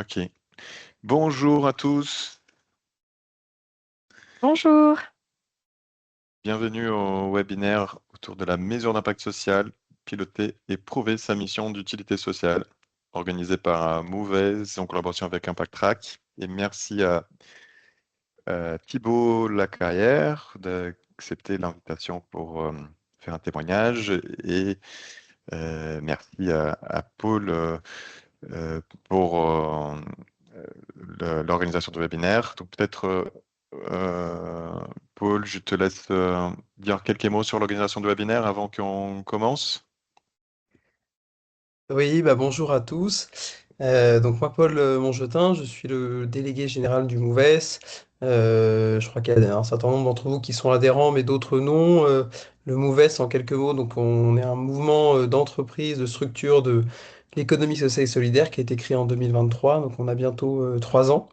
Ok. Bonjour à tous. Bonjour. Bienvenue au webinaire autour de la mesure d'impact social, piloter et prouver sa mission d'utilité sociale, organisé par Mouvez en collaboration avec Impact Track. Et merci à Thibault Lacarrière d'accepter l'invitation pour faire un témoignage. Et merci à Paul pour l'organisation du webinaire. Donc peut-être, Paul, je te laisse dire quelques mots sur l'organisation du webinaire avant qu'on commence. Oui, bonjour à tous. Donc moi, Paul Mongetin, je suis le délégué général du MOVES. Je crois qu'il y a un certain nombre d'entre vous qui sont adhérents, mais d'autres non. Le MOVES, en quelques mots, donc on est un mouvement d'entreprise, de structure de l'économie sociale et solidaire qui a été créé en 2023, donc on a bientôt 3 ans.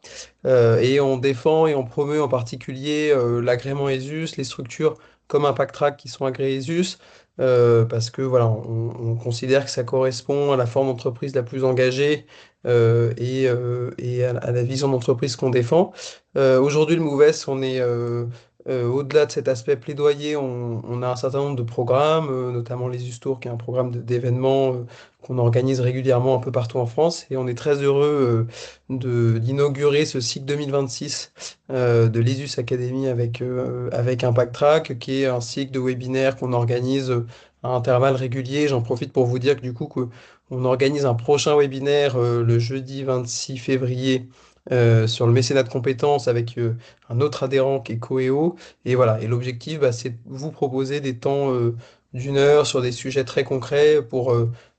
Et on défend et on promeut en particulier l'agrément ESUS, les structures comme Impact Track qui sont agréées ESUS, parce que voilà, on considère que ça correspond à la forme d'entreprise la plus engagée et à la vision d'entreprise qu'on défend. Aujourd'hui, le MOVES, on est au-delà de cet aspect plaidoyer, on a un certain nombre de programmes, notamment les Ustours, qui est un programme d'événements qu'on organise régulièrement un peu partout en France. Et on est très heureux d'inaugurer ce cycle 2026 de l'ESUS Academy avec Impact Track, qui est un cycle de webinaires qu'on organise à intervalles réguliers. J'en profite pour vous dire que du coup, on organise un prochain webinaire le jeudi 26 février sur le mécénat de compétences avec un autre adhérent qui est Coeo. Et voilà, et l'objectif, c'est de vous proposer des temps d'1 heure sur des sujets très concrets pour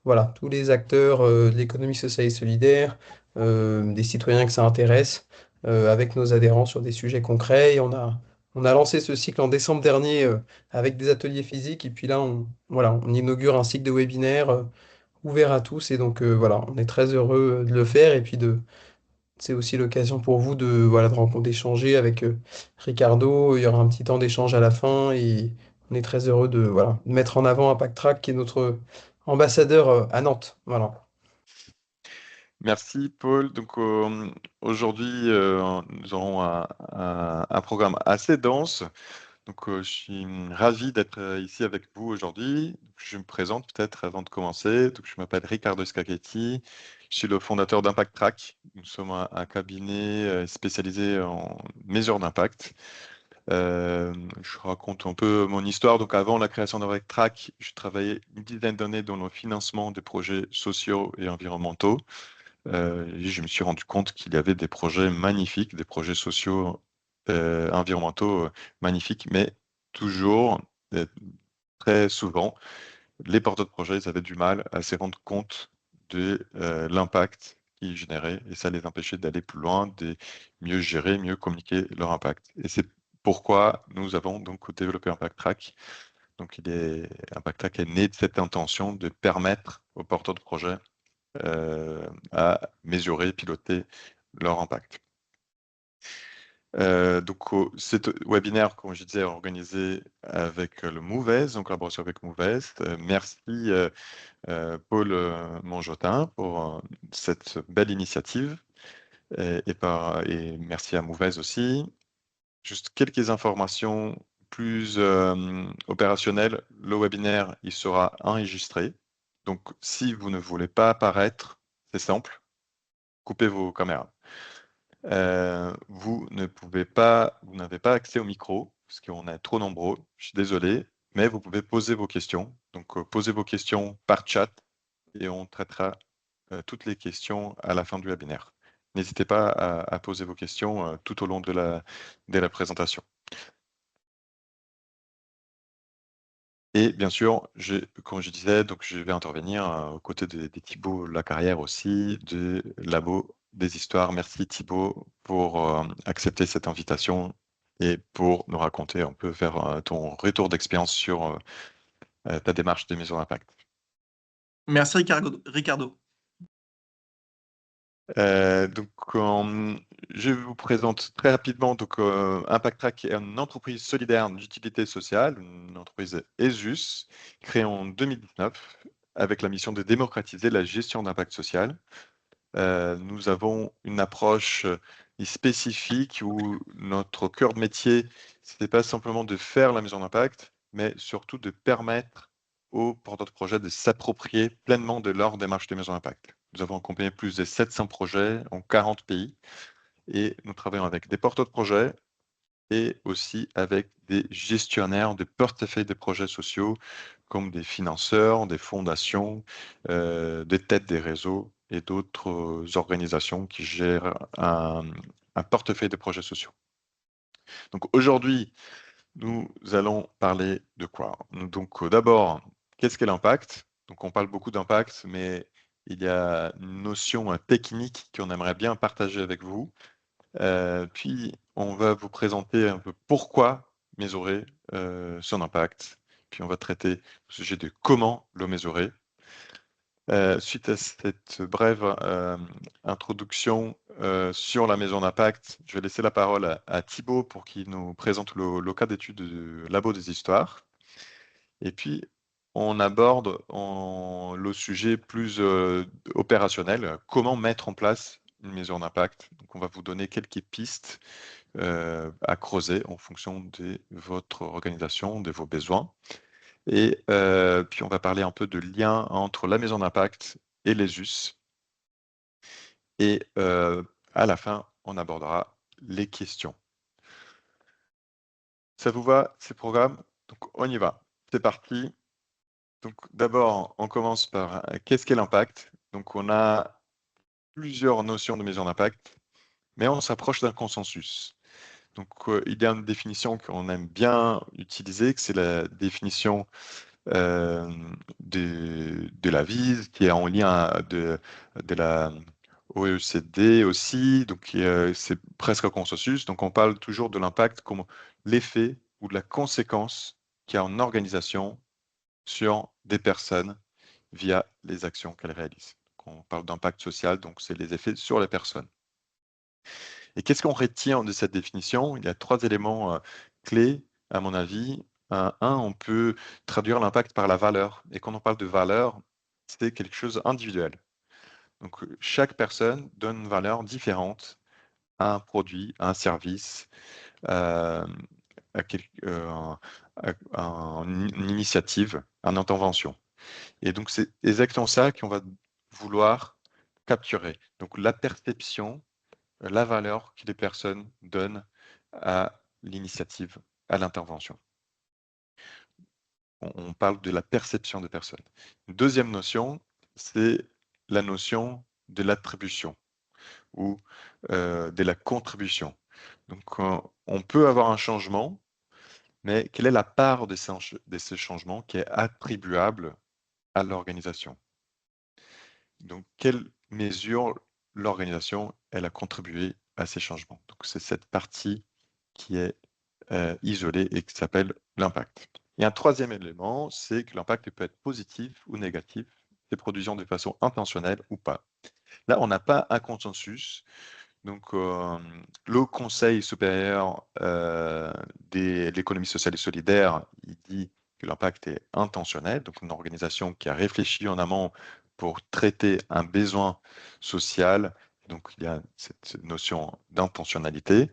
voilà, tous les acteurs de l'économie sociale et solidaire, des citoyens que ça intéresse, avec nos adhérents sur des sujets concrets. Et on a lancé ce cycle en décembre dernier avec des ateliers physiques. Et puis là, voilà, on inaugure un cycle de webinaires ouvert à tous. Et donc voilà, on est très heureux de le faire. Et puis c'est aussi l'occasion pour vous de, voilà, de rencontrer, d'échanger avec Ricardo. Il y aura un petit temps d'échange à la fin. Et on est très heureux de, voilà, de mettre en avant Impact Track, qui est notre ambassadeur à Nantes. Voilà. Merci, Paul. Donc aujourd'hui, nous aurons un programme assez dense. Donc je suis ravi d'être ici avec vous aujourd'hui. Je me présente peut-être avant de commencer. Donc, je m'appelle Riccardo Scacchetti. Je suis le fondateur d'Impact Track. Nous sommes un cabinet spécialisé en mesures d'impact. Je raconte un peu mon histoire. Donc, avant la création d'Impact Track, je travaillais une dizaine d'années dans le financement des projets sociaux et environnementaux. Et je me suis rendu compte qu'il y avait des projets magnifiques, des projets sociaux, environnementaux magnifiques, mais toujours, euh, très souvent, les porteurs de projets, ils avaient du mal à se rendre compte de l'impact qu'ils généraient et ça les empêchait d'aller plus loin, de mieux gérer, mieux communiquer leur impact. Et c'est pourquoi nous avons donc développé Impact Track. Donc, Impact Track est né de cette intention de permettre aux porteurs de projets à mesurer, piloter leur impact. Donc, cet webinaire, comme je disais, est organisé avec le Mouvez, en collaboration avec Mouvez. Merci Paul Monjotin pour cette belle initiative et merci à Mouvez aussi. Juste quelques informations plus opérationnelles. Le webinaire, il sera enregistré. Donc, si vous ne voulez pas apparaître, c'est simple, coupez vos caméras. Vous n'avez pas accès au micro, parce qu'on est trop nombreux, je suis désolé, mais vous pouvez poser vos questions. Donc, posez vos questions par chat et on traitera toutes les questions à la fin du webinaire. N'hésitez pas à poser vos questions tout au long de la présentation. Et bien sûr, comme je disais, donc je vais intervenir aux côtés des Thibault Lacarrière aussi, de Labo des Histoires. Merci Thibault pour accepter cette invitation et pour nous raconter un peu, faire ton retour d'expérience sur ta démarche de mesure d'impact. Merci Ricardo. Donc, je vous présente très rapidement. Donc, Impact Track est une entreprise solidaire d'utilité sociale, une entreprise ESUS, créée en 2019 avec la mission de démocratiser la gestion d'impact social. nous avons une approche spécifique où notre cœur de métier, ce n'est pas simplement de faire la mesure d'impact, mais surtout de permettre aux porteurs de projets de s'approprier pleinement de leur démarche de mesure d'impact. Nous avons accompagné plus de 700 projets en 40 pays et nous travaillons avec des porteurs de projets et aussi avec des gestionnaires de portefeuilles de projets sociaux comme des financeurs, des fondations, des têtes des réseaux et d'autres organisations qui gèrent un portefeuille de projets sociaux. Donc aujourd'hui, nous allons parler de quoi? Donc d'abord, qu'est-ce qu'est l'impact? Donc on parle beaucoup d'impact, mais il y a une notion technique qu'on aimerait bien partager avec vous. Puis on va vous présenter un peu pourquoi mesurer son impact. Puis on va traiter le sujet de comment le mesurer. Suite à cette brève introduction sur la mesure d'impact, je vais laisser la parole à Thibaut pour qu'il nous présente le cas d'étude du Labo des histoires. Et puis, on aborde le sujet plus opérationnel, comment mettre en place une mesure d'impact. Donc, on va vous donner quelques pistes à creuser en fonction de votre organisation, de vos besoins. Et puis, on va parler un peu de lien entre la mesure d'impact et les US. Et à la fin, on abordera les questions. Ça vous va, ces programmes? Donc, on y va. C'est parti. Donc, d'abord, on commence par qu'est-ce qu'est l'impact? Donc, on a plusieurs notions de mesure d'impact, mais on s'approche d'un consensus. Donc, il y a une définition qu'on aime bien utiliser, que c'est la définition de la VISE, qui est en lien de la OECD aussi, donc c'est presque un consensus. Donc, on parle toujours de l'impact comme l'effet ou de la conséquence qu'il y a en organisation sur des personnes via les actions qu'elles réalisent. Donc, on parle d'impact social, donc c'est les effets sur les personnes. Et qu'est-ce qu'on retient de cette définition? Il y a 3 éléments clés, à mon avis. On peut traduire l'impact par la valeur. Et quand on parle de valeur, c'est quelque chose d'individuel. Donc, chaque personne donne une valeur différente à un produit, à un service, à une initiative, à une intervention. Et donc, c'est exactement ça qu'on va vouloir capturer. Donc, la perception, la valeur que les personnes donnent à l'initiative, à l'intervention. On parle de la perception des personnes. Une deuxième notion, c'est la notion de l'attribution ou de la contribution. Donc, on peut avoir un changement, mais quelle est la part de ce changement qui est attribuable à l'organisation? Donc, quelle mesure l'organisation elle a contribué à ces changements? Donc, c'est cette partie qui est isolée et qui s'appelle l'impact. Et un troisième élément, c'est que l'impact peut être positif ou négatif, se produisant de façon intentionnelle ou pas. Là, on n'a pas un consensus. Donc, le Conseil supérieur de l'économie sociale et solidaire, il dit que l'impact est intentionnel, donc une organisation qui a réfléchi en amont pour traiter un besoin social. Donc, il y a cette notion d'intentionnalité.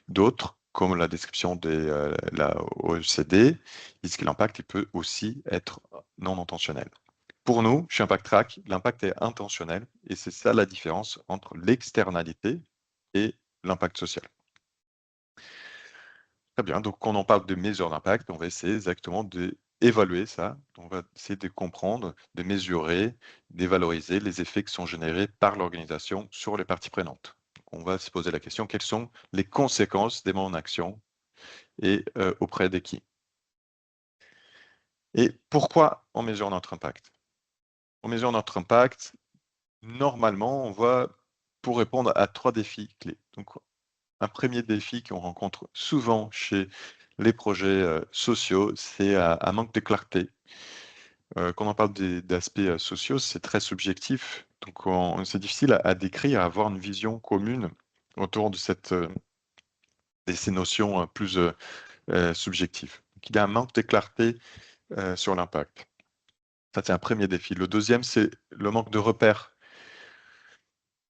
D'autres, comme la description de la OECD, disent que l'impact il peut aussi être non intentionnel. Pour nous, chez Impact Track, l'impact est intentionnel et c'est ça la différence entre l'externalité et l'impact social. Très bien, donc quand on parle de mesures d'impact, on va essayer exactement d'évaluer ça. On va essayer de comprendre, de mesurer, d'évaloriser les effets qui sont générés par l'organisation sur les parties prenantes. On va se poser la question, quelles sont les conséquences de mon action et auprès de qui? Et pourquoi on mesure notre impact? On mesure notre impact, normalement, on va pour répondre à 3 défis clés. Donc, un premier défi qu'on rencontre souvent chez les projets sociaux, c'est un manque de clarté. Quand on parle d'aspects sociaux, c'est très subjectif. Donc, c'est difficile à décrire, à avoir une vision commune autour de ces notions plus subjectives. Donc, il y a un manque de clarté sur l'impact. Ça, c'est un premier défi. Le deuxième, c'est le manque de repères.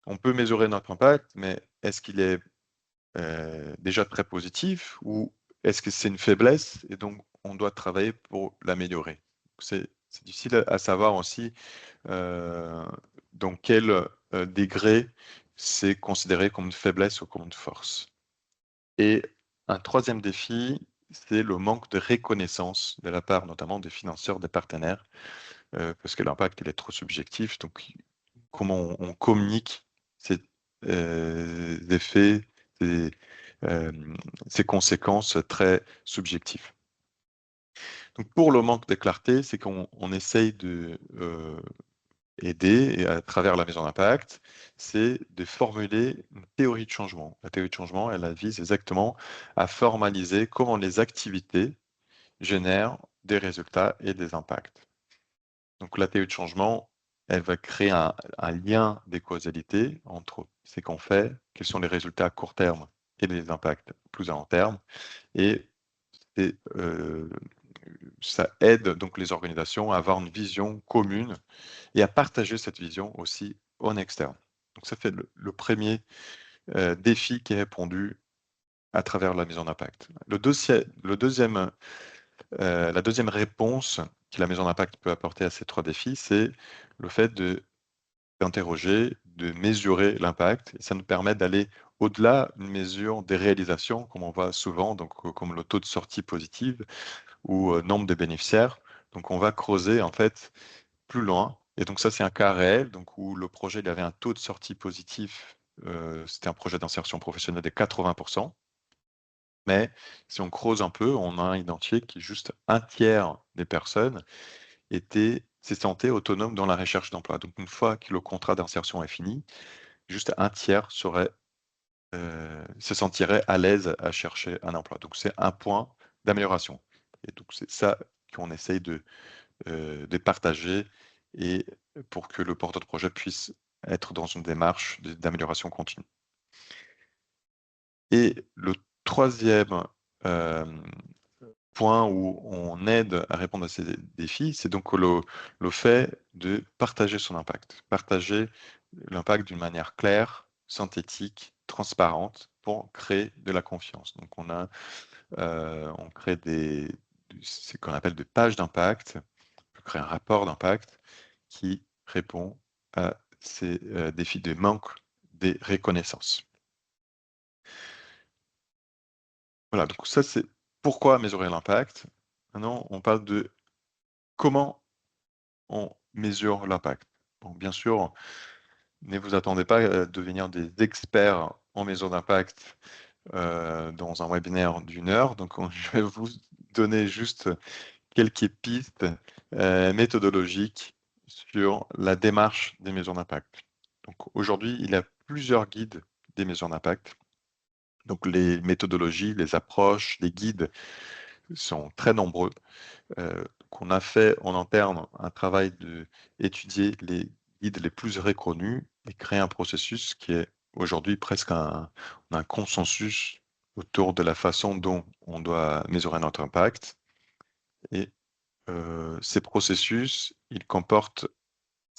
on peut mesurer notre impact, mais est-ce qu'il est déjà très positif ou est-ce que c'est une faiblesse et donc on doit travailler pour l'améliorer? C'est difficile à savoir aussi dans quel degré c'est considéré comme une faiblesse ou comme une force. Et un troisième défi, c'est le manque de reconnaissance de la part notamment des financeurs, des partenaires, parce que l'impact il est trop subjectif. Donc, comment on communique ces effets, ces, ces conséquences très subjectives. Donc, pour le manque de clarté, c'est qu'on essaye de aider, et à travers la maison d'impact, c'est de formuler une théorie de changement. La théorie de changement, elle vise exactement à formaliser comment les activités génèrent des résultats et des impacts. Donc la théorie de changement, elle va créer un lien des causalités entre ce qu'on fait, quels sont les résultats à court terme et les impacts plus à long terme. Et ça aide donc les organisations à avoir une vision commune et à partager cette vision aussi en externe. Donc ça fait le premier défi qui est répondu à travers la maison d'impact. La deuxième réponse que la maison d'impact peut apporter à ces trois défis, c'est le fait d'interroger, de mesurer l'impact. Et ça nous permet d'aller au-delà d'une mesure des réalisations, comme on voit souvent, donc comme le taux de sortie positive ou nombre de bénéficiaires. Donc on va creuser en fait plus loin. Et donc ça, c'est un cas réel, donc où le projet il avait un taux de sortie positif. C'était un projet d'insertion professionnelle de 80%. Mais si on creuse un peu, on a identifié que juste un tiers des personnes se sentaient autonomes dans la recherche d'emploi. Donc une fois que le contrat d'insertion est fini, juste un tiers se sentirait à l'aise à chercher un emploi. Donc c'est un point d'amélioration. Et donc c'est ça qu'on essaye de partager et pour que le porteur de projet puisse être dans une démarche d'amélioration continue. Et le troisième point où on aide à répondre à ces défis, c'est donc le fait de partager son impact. Partager l'impact d'une manière claire, synthétique, transparente pour créer de la confiance. Donc on crée ce qu'on appelle des pages d'impact, on peut créer un rapport d'impact qui répond à ces défis de manque des reconnaissances. Voilà, donc ça c'est pourquoi mesurer l'impact. Maintenant, on parle de comment on mesure l'impact. Bon, bien sûr, ne vous attendez pas à devenir des experts en mesure d'impact dans un webinaire d'1 heure. Donc, je vais vous donner juste quelques pistes méthodologiques sur la démarche des mesures d'impact. Donc, aujourd'hui, il y a plusieurs guides des mesures d'impact. Donc, les méthodologies, les approches, les guides sont très nombreux. Qu'on a fait en interne un travail d'étudier les guides les plus reconnus et créer un processus qui est aujourd'hui presque un consensus autour de la façon dont on doit mesurer notre impact. Et ces processus, ils comportent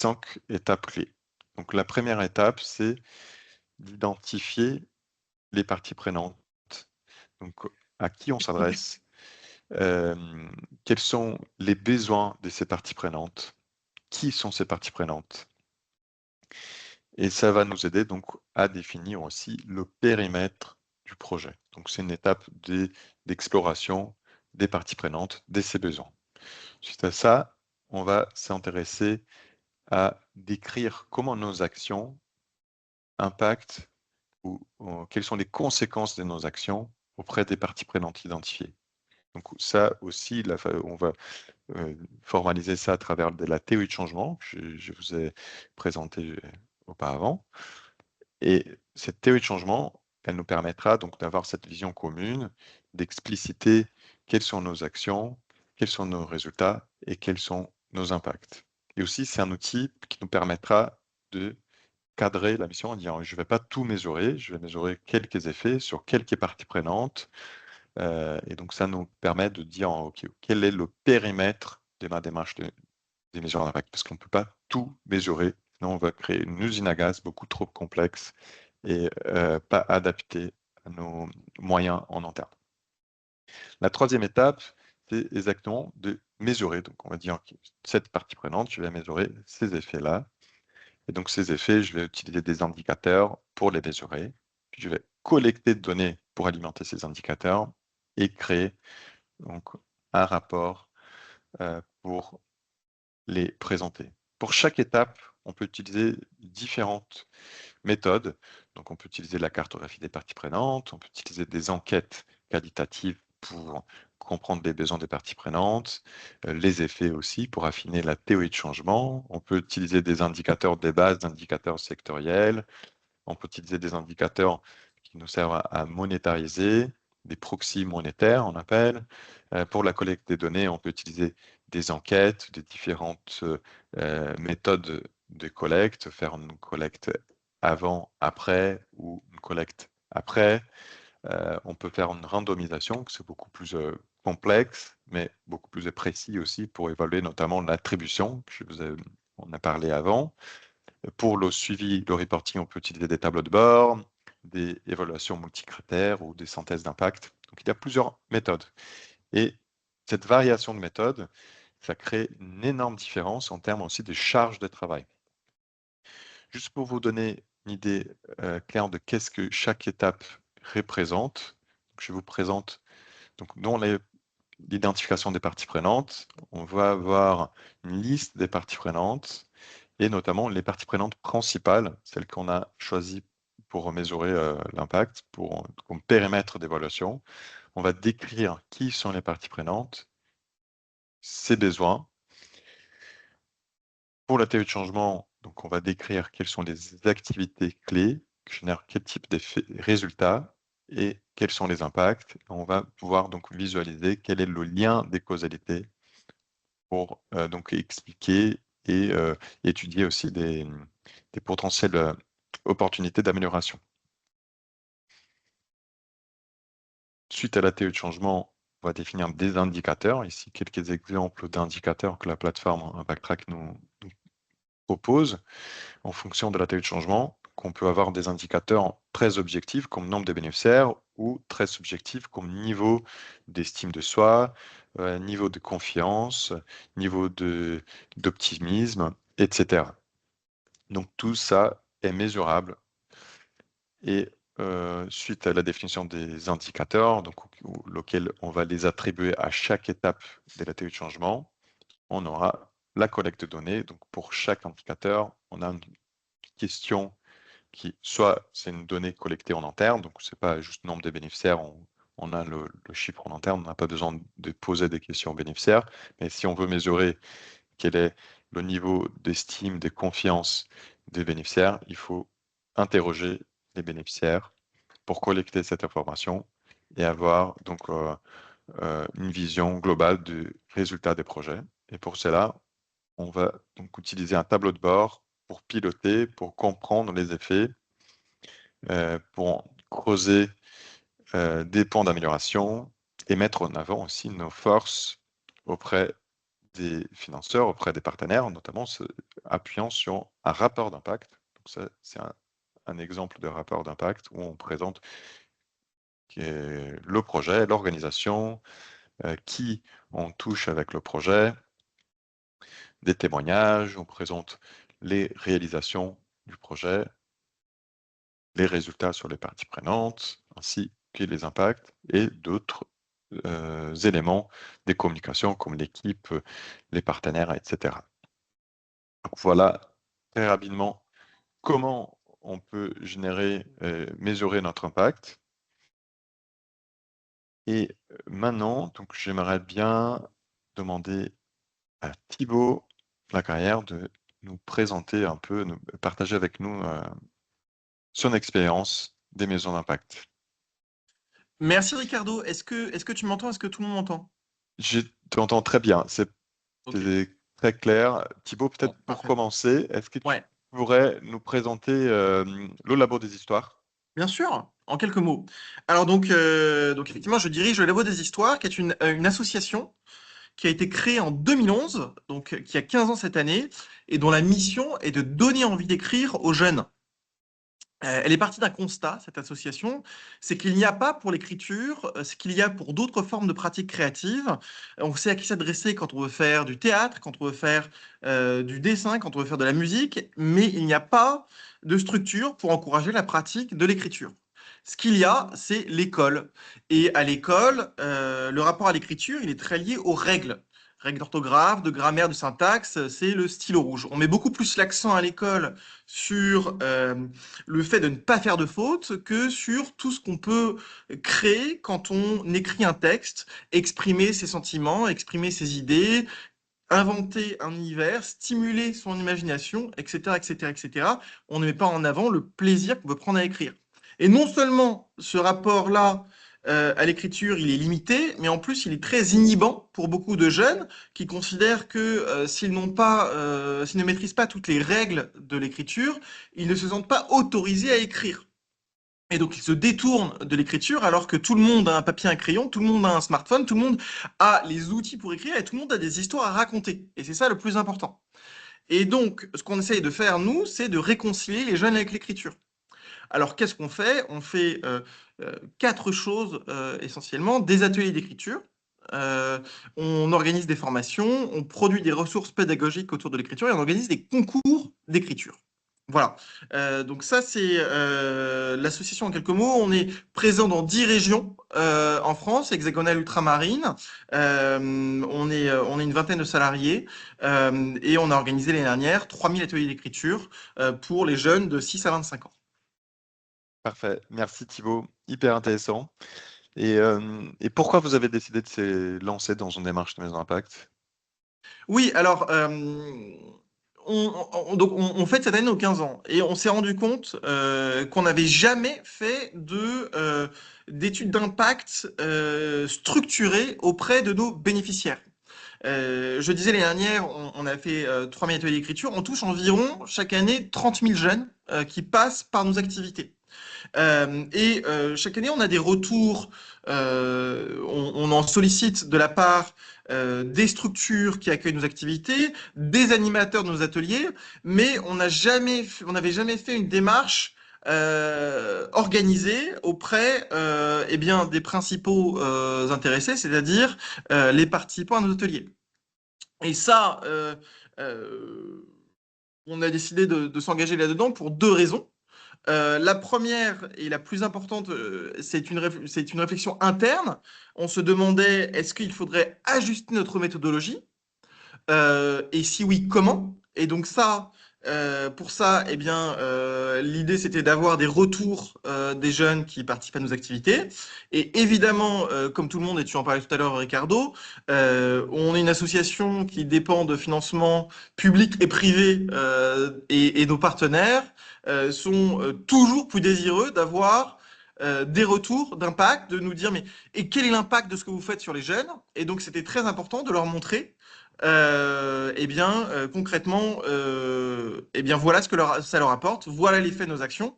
5 étapes clés. Donc la première étape, c'est d'identifier les parties prenantes. Donc à qui on s'adresse, quels sont les besoins de ces parties prenantes, qui sont ces parties prenantes. Et ça va nous aider donc à définir aussi le périmètre du projet. Donc c'est une étape d'exploration des parties prenantes, de ces besoins. Suite à ça, on va s'intéresser à décrire comment nos actions impactent ou quelles sont les conséquences de nos actions auprès des parties prenantes identifiées. Donc ça aussi, on va formaliser ça à travers de la théorie de changement que je vous ai présenté auparavant. Et cette théorie de changement, elle nous permettra donc d'avoir cette vision commune, d'expliciter quelles sont nos actions, quels sont nos résultats et quels sont nos impacts. Et aussi, c'est un outil qui nous permettra de cadrer la mission en disant je ne vais pas tout mesurer, je vais mesurer quelques effets sur quelques parties prenantes. Et donc, ça nous permet de dire OK, quel est le périmètre de ma démarche des mesures d'impact, parce qu'on ne peut pas tout mesurer Sinon, on va créer une usine à gaz beaucoup trop complexe et pas adaptée à nos moyens en interne. La troisième étape, c'est exactement de mesurer. Donc, on va dire que cette partie prenante, je vais mesurer ces effets-là. Et donc, ces effets, je vais utiliser des indicateurs pour les mesurer. Puis, je vais collecter de données pour alimenter ces indicateurs et créer donc, un rapport pour les présenter. Pour chaque étape, on peut utiliser différentes méthodes. Donc, on peut utiliser la cartographie des parties prenantes, on peut utiliser des enquêtes qualitatives pour comprendre les besoins des parties prenantes, les effets aussi pour affiner la théorie de changement. On peut utiliser des indicateurs, des bases d'indicateurs sectoriels. On peut utiliser des indicateurs qui nous servent à monétariser, des proxys monétaires, on appelle. Pour la collecte des données, on peut utiliser des enquêtes, des différentes méthodes de collecte, faire une collecte avant, après ou une collecte après. On peut faire une randomisation, que c'est beaucoup plus complexe, mais beaucoup plus précis aussi pour évaluer notamment l'attribution, on a parlé avant. Pour le suivi, le reporting, on peut utiliser des tableaux de bord, des évaluations multicritères ou des synthèses d'impact. Donc, il y a plusieurs méthodes. Et cette variation de méthodes, ça crée une énorme différence en termes aussi de charge de travail. Juste pour vous donner une idée claire de qu'est-ce que chaque étape représente, je vous présente donc, dans l'identification des parties prenantes, on va avoir une liste des parties prenantes et notamment les parties prenantes principales, celles qu'on a choisies pour mesurer l'impact, comme périmètre d'évaluation. On va décrire qui sont les parties prenantes, ses besoins. Pour la théorie de changement, donc on va décrire quelles sont les activités clés qui génèrent quel type de résultats et quels sont les impacts. On va pouvoir donc visualiser quel est le lien des causalités pour donc expliquer et étudier aussi des potentielles opportunités d'amélioration. Suite à la théorie de changement, on va définir des indicateurs. Ici, quelques exemples d'indicateurs que la plateforme ImpactTrack nous propose en fonction de la théorie de changement. Qu'on peut avoir des indicateurs très objectifs comme nombre de bénéficiaires ou très subjectifs comme niveau d'estime de soi, niveau de confiance, niveau d'optimisme, etc. Donc tout ça est mesurable et suite à la définition des indicateurs, donc auxquels on va les attribuer à chaque étape de la théorie de changement, on aura la collecte de données. Donc pour chaque indicateur, on a une question qui, soit c'est une donnée collectée en interne, donc c'est pas juste nombre de bénéficiaires, on a le chiffre en interne, on n'a pas besoin de poser des questions aux bénéficiaires, mais si on veut mesurer quel est le niveau d'estime, de confiance des bénéficiaires, il faut interroger les bénéficiaires pour collecter cette information et avoir donc une vision globale du résultat des projets. Et pour cela, on va donc utiliser un tableau de bord pour piloter, pour comprendre les effets, pour creuser des points d'amélioration et mettre en avant aussi nos forces auprès des financeurs, auprès des partenaires, notamment appuyant sur un rapport d'impact. Donc ça, c'est un exemple de rapport d'impact où on présente le projet, l'organisation, qui on touche avec le projet, des témoignages, on présente les réalisations du projet, les résultats sur les parties prenantes, ainsi que les impacts et d'autres éléments des communications comme l'équipe, les partenaires, etc. Donc voilà très rapidement comment on peut générer, mesurer notre impact. Et maintenant, donc j'aimerais bien demander à Thibaut Lacarrière de nous présenter un peu, partager avec nous son expérience des maisons d'impact. Merci Ricardo. Est-ce que tu m'entends? Est-ce que tout le monde m'entend? Je t'entends très bien, c'est Ok. très clair. Thibaut, peut-être Bon, pour parfait. commencer, est-ce que tu Ouais, pourrais nous présenter le Labo des Histoires? bien sûr, en quelques mots. Alors donc effectivement, je dirige le Labo des Histoires, qui est une association qui a été créée en 2011, donc qui a 15 ans cette année, et dont la mission est de donner envie d'écrire aux jeunes. Elle est partie d'un constat, cette association, c'est qu'il n'y a pas pour l'écriture ce qu'il y a pour d'autres formes de pratiques créatives. On sait à qui s'adresser quand on veut faire du théâtre, quand on veut faire du dessin, quand on veut faire de la musique, mais il n'y a pas de structure pour encourager la pratique de l'écriture. Ce qu'il y a, c'est l'école. Et à l'école, le rapport à l'écriture, il est très lié aux règles. Règles d'orthographe, de grammaire, de syntaxe, c'est le stylo rouge. On met beaucoup plus l'accent à l'école sur le fait de ne pas faire de fautes que sur tout ce qu'on peut créer quand on écrit un texte, exprimer ses sentiments, exprimer ses idées, inventer un univers, stimuler son imagination, etc., etc., etc. On ne met pas en avant le plaisir qu'on peut prendre à écrire. Et non seulement ce rapport-là à l'écriture, il est limité, mais en plus, il est très inhibant pour beaucoup de jeunes qui considèrent que s'ils ne maîtrisent pas toutes les règles de l'écriture, ils ne se sentent pas autorisés à écrire. Et donc, ils se détournent de l'écriture alors que tout le monde a un papier, un crayon, tout le monde a un smartphone, tout le monde a les outils pour écrire et tout le monde a des histoires à raconter. Et c'est ça le plus important. Et donc, ce qu'on essaye de faire, nous, c'est de réconcilier les jeunes avec l'écriture. Alors, qu'est-ce qu'on fait? On fait quatre choses essentiellement. Des ateliers d'écriture, euh, on organise des formations, on produit des ressources pédagogiques autour de l'écriture et on organise des concours d'écriture. Voilà. Donc ça, c'est l'association en quelques mots. On est présent dans 10 régions en France, hexagonale ultramarine. On est une vingtaine de salariés et on a organisé l'année dernière 3000 ateliers d'écriture pour les jeunes de 6 à 25 ans. Parfait. Merci Thibaut. Hyper intéressant. Et pourquoi vous avez décidé de se lancer dans une démarche de Maison Impact? Oui, alors, on fête cette année nos 15 ans et on s'est rendu compte qu'on n'avait jamais fait d'études d'impact structurées auprès de nos bénéficiaires. Je disais l'année dernière, on a fait 3000 ateliers d'écriture. On touche environ chaque année 30 000 jeunes qui passent par nos activités. Chaque année, on a des retours, on en sollicite de la part des structures qui accueillent nos activités, des animateurs de nos ateliers, mais on n'avait jamais fait une démarche organisée auprès eh bien, des principaux intéressés, c'est-à-dire les participants à nos ateliers. Et ça, on a décidé de s'engager là-dedans pour deux raisons. La première et la plus importante, c'est une réflexion interne. On se demandait, est-ce qu'il faudrait ajuster notre méthodologie? Et si oui, comment? Et donc ça, pour ça, eh bien, l'idée c'était d'avoir des retours des jeunes qui participent à nos activités. Et évidemment, comme tout le monde, et tu en parlais tout à l'heure, Ricardo, on est une association qui dépend de financements publics et privés, et nos partenaires sont toujours plus désireux d'avoir des retours d'impact, de nous dire mais et quel est l'impact de ce que vous faites sur les jeunes? Et donc c'était très important de leur montrer eh bien, concrètement, eh bien, voilà ce que ça leur apporte, voilà l'effet de nos actions.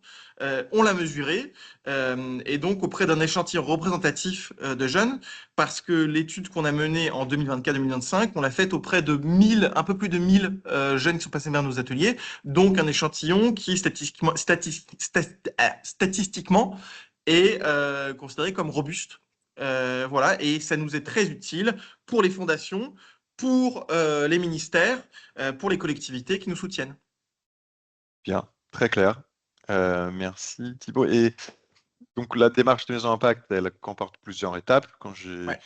On l'a mesuré, et donc auprès d'un échantillon représentatif de jeunes, parce que l'étude qu'on a menée en 2024-2025, on l'a faite auprès de 1000, un peu plus de 1000 jeunes qui sont passés vers nos ateliers, donc un échantillon qui statistiquement est considéré comme robuste. Voilà, et ça nous est très utile pour les fondations, pour les ministères, pour les collectivités qui nous soutiennent. Bien, très clair. Merci Thibaut. Et donc la démarche de Maison Impact, elle comporte plusieurs étapes, quand j'ai Ouais.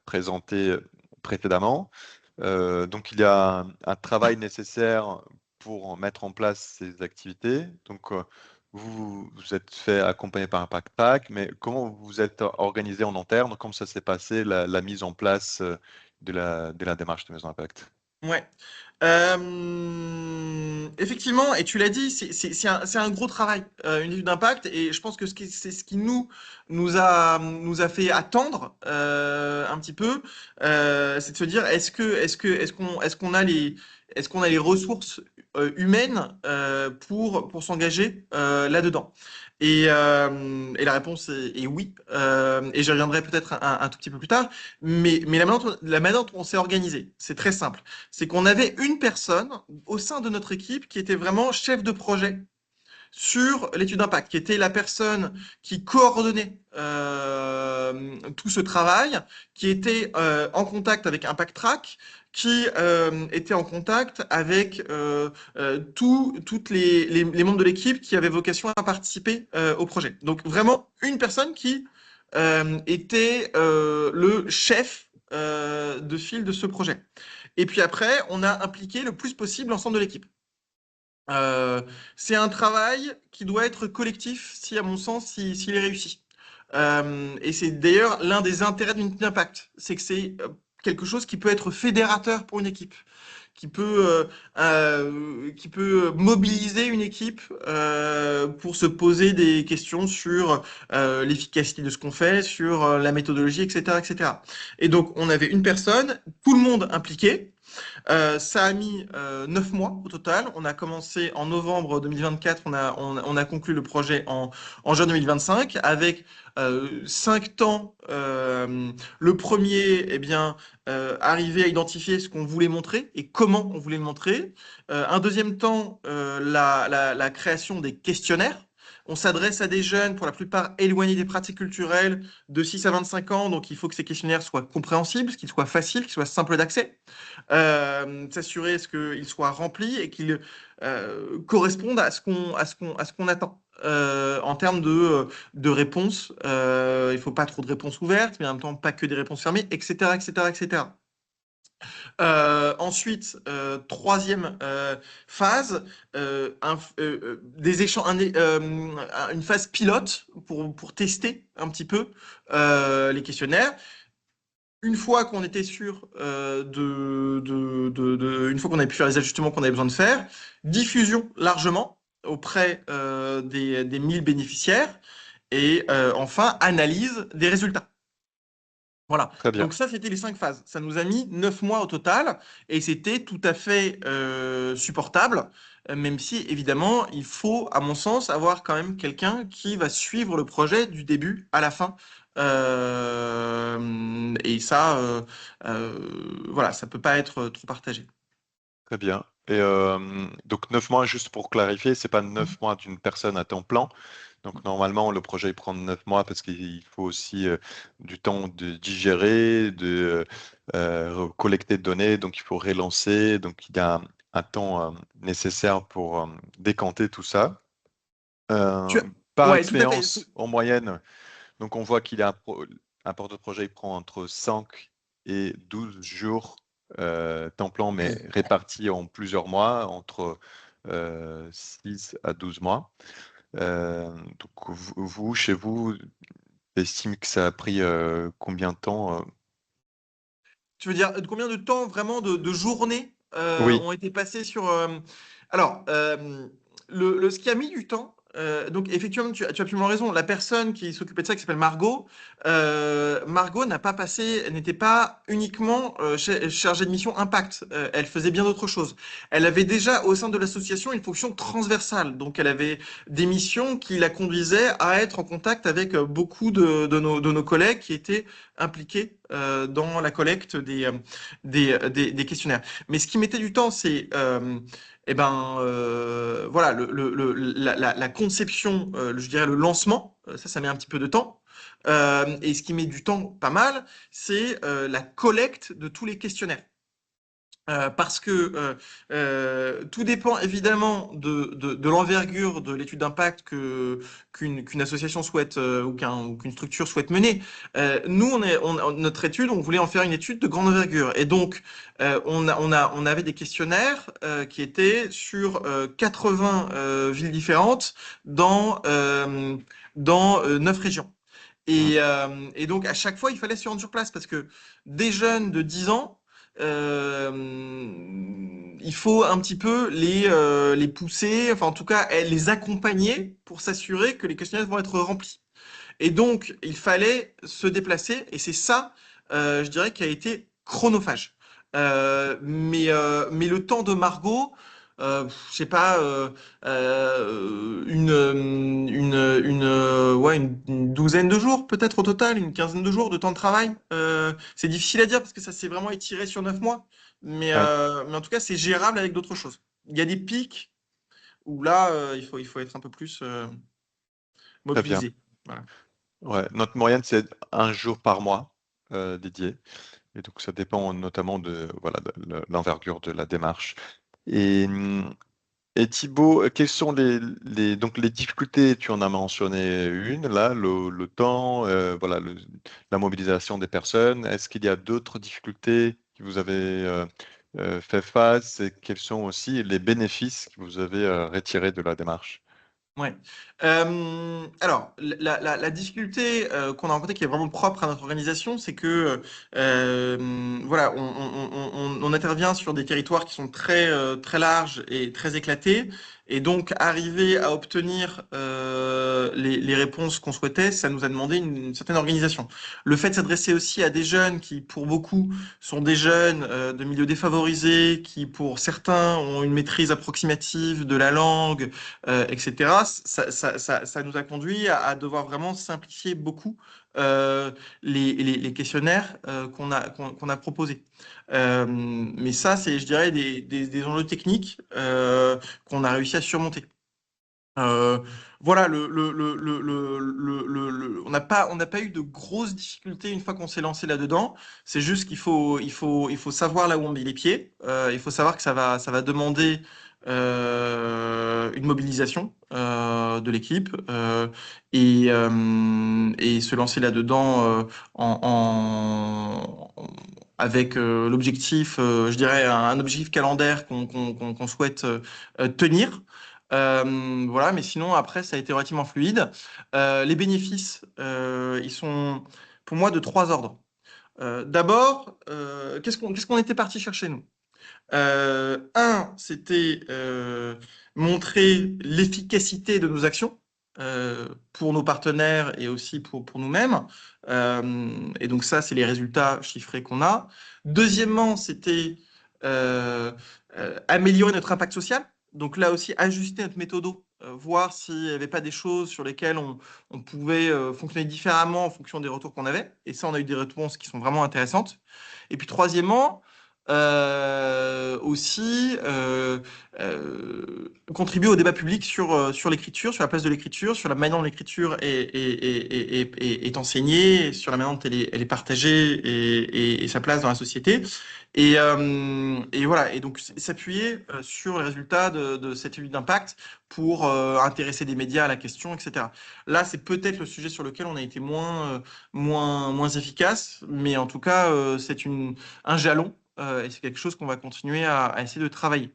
présenté précédemment. Donc il y a un travail nécessaire pour mettre en place ces activités. Donc vous êtes fait accompagner par Impact Pack, mais comment vous êtes organisé en interne? Comment ça s'est passé, la mise en place de la démarche de Maison Impact? Ouais. Effectivement, et tu l'as dit, c'est un gros travail, une étude d'impact, et je pense que c'est ce qui nous a fait attendre un petit peu, c'est de se dire est-ce qu'on a les ressources humaines pour s'engager là-dedans. Et la réponse est oui. Et j'y reviendrai peut-être un tout petit peu plus tard. Mais la manière dont on s'est organisé, c'est très simple. C'est qu'on avait une personne au sein de notre équipe qui était vraiment chef de projet sur l'étude d'impact, qui était la personne qui coordonnait tout ce travail, qui était en contact avec Impact Track, qui était en contact avec toutes les membres de l'équipe qui avaient vocation à participer au projet. Donc vraiment une personne qui était le chef de file de ce projet. Et puis après, on a impliqué le plus possible l'ensemble de l'équipe. Euh, c'est un travail qui doit être collectif, si à mon sens, s'il est réussi. Et c'est d'ailleurs l'un des intérêts d'une étude d'impact, c'est que c'est quelque chose qui peut être fédérateur pour une équipe, qui peut mobiliser une équipe pour se poser des questions sur l'efficacité de ce qu'on fait, sur la méthodologie, etc., etc. Et donc, on avait une personne, tout le monde impliqué. Ça a mis 9 mois au total. On a commencé en novembre 2024, on a conclu le projet en juin 2025 avec 5 temps. Le premier, eh bien, arriver à identifier ce qu'on voulait montrer et comment on voulait le montrer. Un deuxième temps, la création des questionnaires. On s'adresse à des jeunes, pour la plupart éloignés des pratiques culturelles, de 6 à 25 ans. Donc, il faut que ces questionnaires soient compréhensibles, qu'ils soient faciles, qu'ils soient simples d'accès. S'assurer ce qu'ils soient remplis et qu'ils correspondent à ce qu'on attend. En termes de réponses, il ne faut pas trop de réponses ouvertes, mais en même temps pas que des réponses fermées, etc., etc., etc. Ensuite, troisième phase, une phase pilote pour tester un petit peu les questionnaires. Une fois qu'on était sûr une fois qu'on avait pu faire les ajustements qu'on avait besoin de faire, diffusion largement auprès des 1000 bénéficiaires et enfin analyse des résultats. Voilà. Très bien. Donc ça, c'était les 5 phases. Ça nous a mis 9 mois au total et c'était tout à fait supportable, même si évidemment, il faut, à mon sens, avoir quand même quelqu'un qui va suivre le projet du début à la fin. Et ça, voilà, ça peut pas être trop partagé. Très bien. Et donc 9 mois, juste pour clarifier, c'est pas 9 mois d'une personne à temps plein. Donc normalement, le projet il prend 9 mois parce qu'il faut aussi du temps de digérer, de collecter de données, donc il faut relancer, donc il y a un temps nécessaire pour décanter tout ça. Tu Euh, as- Par Ouais, tout à fait. expérience, en moyenne, donc on voit qu'il y a un porte-projet il prend entre 5 et 12 jours temps plein, mais répartis en plusieurs mois, entre 6 à 12 mois. Donc chez vous, estimez que ça a pris combien de temps Tu veux dire combien de temps vraiment de journées Oui, ont été passées sur. Alors, ce qui a mis du temps, donc effectivement, tu as absolument raison. La personne qui s'occupait de ça, qui s'appelle Margot, Margot n'était pas uniquement chargée de mission impact. Elle faisait bien d'autres choses. Elle avait déjà au sein de l'association une fonction transversale. Donc, elle avait des missions qui la conduisaient à être en contact avec beaucoup de nos collègues qui étaient impliqués dans la collecte des questionnaires. Mais ce qui mettait du temps, c'est voilà, la conception, je dirais le lancement, ça met un petit peu de temps. Et ce qui met du temps pas mal, c'est la collecte de tous les questionnaires. Parce que tout dépend évidemment de l'envergure de l'étude d'impact qu'une association souhaite ou qu'une structure souhaite mener. Nous, notre étude, on voulait en faire une étude de grande envergure. Et donc, on avait des questionnaires qui étaient sur 80 villes différentes dans 9 régions. mm, Et donc, à chaque fois, il fallait se rendre sur place parce que des jeunes de 10 ans, euh, il faut un petit peu les pousser, enfin, en tout cas, les accompagner pour s'assurer que les questionnaires vont être remplis. Et donc, il fallait se déplacer et c'est ça, je dirais, qui a été chronophage. Mais le temps de Margot, je sais pas, ouais, une douzaine de jours, peut-être au total, une quinzaine de jours de temps de travail. C'est difficile à dire parce que ça s'est vraiment étiré sur 9 mois. Ouais, Mais en tout cas, c'est gérable avec d'autres choses. Il y a des pics où là, il faut être un peu plus très bien. mobilisé. Voilà. Ouais, notre moyenne, c'est un jour par mois dédié. Et donc, ça dépend notamment de, voilà, de l'envergure de la démarche. Et, et Thibaut, quelles sont donc les difficultés? Tu en as mentionné une, là, le temps, voilà, la mobilisation des personnes. Est-ce qu'il y a d'autres difficultés que vous avez fait face et quels sont aussi les bénéfices que vous avez retirés de la démarche? Ouais. Alors, la difficulté qu'on a rencontrée, qui est vraiment propre à notre organisation, c'est que voilà, on intervient sur des territoires qui sont très larges et très éclatés, et donc arriver à obtenir les réponses qu'on souhaitait, ça nous a demandé une certaine organisation. Le fait de s'adresser aussi à des jeunes qui, pour beaucoup, sont des jeunes de milieux défavorisés, qui, pour certains, ont une maîtrise approximative de la langue etc. Ça nous a conduit à devoir vraiment simplifier beaucoup les questionnaires qu'on a proposés. Mais ça, c'est, je dirais, des enjeux techniques qu'on a réussi à surmonter. Euh, voilà, on n'a pas eu de grosses difficultés une fois qu'on s'est lancé là-dedans. C'est juste il faut savoir là où on met les pieds. Il faut savoir que ça va demander une mobilisation de l'équipe et se lancer là-dedans avec l'objectif, je dirais, un objectif calendaire qu'on souhaite tenir. Voilà, mais sinon, après, ça a été relativement fluide. Les bénéfices, ils sont pour moi de trois ordres. D'abord, qu'est-ce qu'on était parti chercher, nous? Un, c'était montrer l'efficacité de nos actions pour nos partenaires et aussi pour nous-mêmes. Et donc ça, c'est les résultats chiffrés qu'on a. Deuxièmement, c'était euh, améliorer notre impact social. Donc là aussi, ajuster notre méthodo, voir s'il n'y avait pas des choses sur lesquelles on pouvait fonctionner différemment en fonction des retours qu'on avait. Et ça, on a eu des réponses qui sont vraiment intéressantes. Et puis troisièmement, aussi contribuer au débat public sur l'écriture, sur la place de l'écriture, sur la manière dont l'écriture est enseignée, sur la manière dont elle est partagée et sa place dans la société. Et voilà, et donc s'appuyer sur les résultats de cette étude d'impact pour intéresser des médias à la question, etc. Là, c'est peut-être le sujet sur lequel on a été moins efficace, mais en tout cas, un jalon et c'est quelque chose qu'on va continuer à essayer de travailler.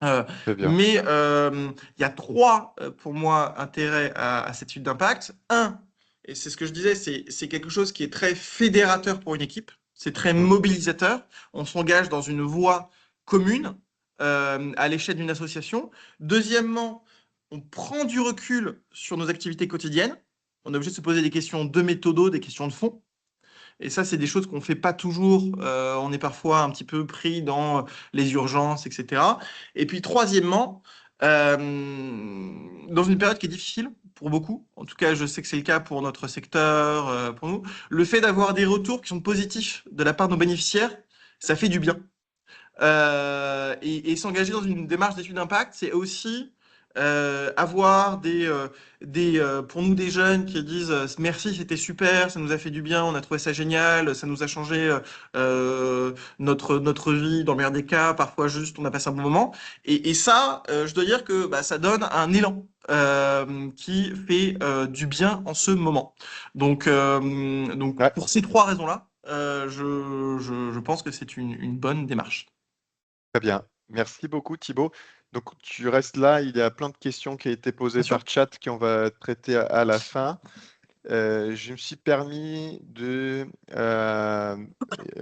Euh, Très bien. mais il y a trois, pour moi, intérêts à cette étude d'impact. Un, et c'est ce que je disais, c'est quelque chose qui est très fédérateur pour une équipe, c'est très Mhm. mobilisateur. On s'engage dans une voie commune à l'échelle d'une association. Deuxièmement, on prend du recul sur nos activités quotidiennes. On est obligé de se poser des questions de méthodo, des questions de fond. Et ça, c'est des choses qu'on ne fait pas toujours. On est parfois un petit peu pris dans les urgences, etc. Et puis, troisièmement, euh, dans une période qui est difficile pour beaucoup, en tout cas, je sais que c'est le cas pour notre secteur, pour nous, le fait d'avoir des retours qui sont positifs de la part de nos bénéficiaires, ça fait du bien. Et s'engager dans une démarche d'étude d'impact, c'est aussi avoir pour nous des jeunes qui disent merci, c'était super, ça nous a fait du bien, on a trouvé ça génial, ça nous a changé notre vie dans le meilleur des cas, parfois juste on a passé un bon moment. Et ça, je dois dire que bah, ça donne un élan. Qui fait du bien en ce moment. Donc Ouais, pour ces trois raisons-là, je pense que c'est une bonne démarche. très bien. Merci beaucoup, Thibaut. Donc, tu restes là. Il y a plein de questions qui ont été Bien posées sûr. par chat qu'on va traiter à la fin. Je me suis permis de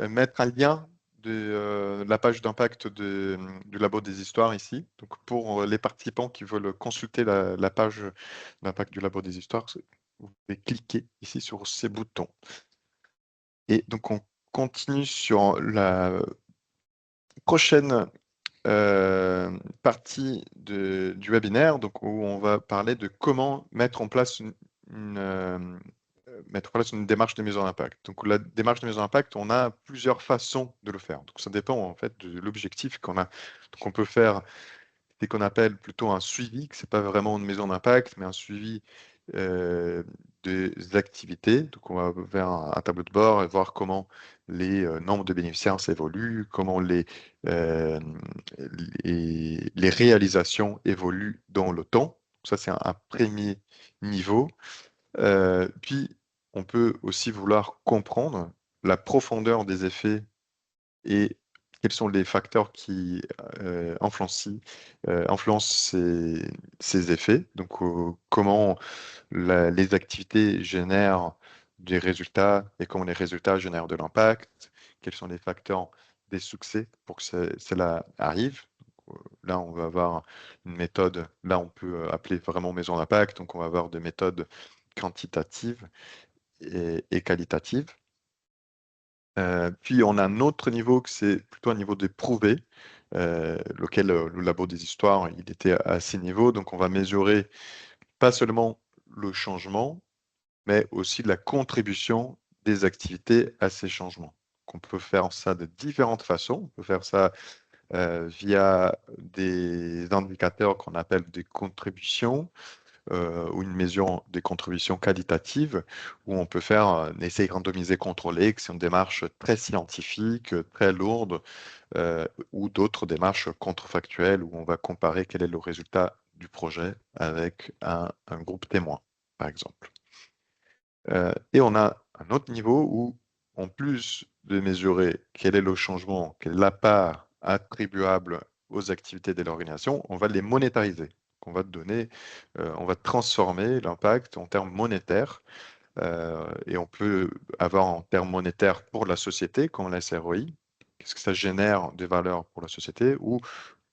mettre un lien de la page d'impact du Labo des Histoires ici. Donc, pour les participants qui veulent consulter la page d'impact du Labo des Histoires, vous pouvez cliquer ici sur ces boutons. Et donc, on continue sur la prochaine partie du webinaire donc, où on va parler de comment mettre en place une démarche de mise en impact. Donc, la démarche de mise en impact, on a plusieurs façons de le faire. Donc, ça dépend en fait de l'objectif qu'on a. Donc, on peut faire ce qu'on appelle plutôt un suivi, que ce n'est pas vraiment une mise en impact, mais un suivi des activités. Donc, on va faire un tableau de bord et voir comment les nombres de bénéficiaires s'évoluent, comment euh, les réalisations évoluent dans le temps. Ça, c'est un premier niveau. Puis, on peut aussi vouloir comprendre la profondeur des effets et quels sont les facteurs qui influencent ces effets. Donc, comment les activités génèrent des résultats et comment les résultats génèrent de l'impact, quels sont les facteurs des succès pour que cela arrive. Donc, là, on va avoir une méthode, là, on peut appeler vraiment maison d'impact, donc on va avoir des méthodes quantitatives et qualitatives. Puis on a un autre niveau que c'est plutôt un niveau de prouvé, lequel le labo des histoires, il était à ces niveaux. Donc on va mesurer pas seulement le changement, mais aussi la contribution des activités à ces changements. Donc, on peut faire ça de différentes façons. On peut faire ça via des indicateurs qu'on appelle des contributions ou une mesure des contributions qualitatives, où on peut faire un essai randomisé contrôlé, que c'est une démarche très scientifique, très lourde, ou d'autres démarches contrefactuelles, où on va comparer quel est le résultat du projet avec un groupe témoin, par exemple. Et on a un autre niveau où, en plus de mesurer quel est le changement, quelle est la part attribuable aux activités de l'organisation, on va les monétariser. On va donner, on va transformer l'impact en termes monétaires. Et on peut avoir en termes monétaires pour la société, comme la SROI, qu'est-ce que ça génère de valeur pour la société, ou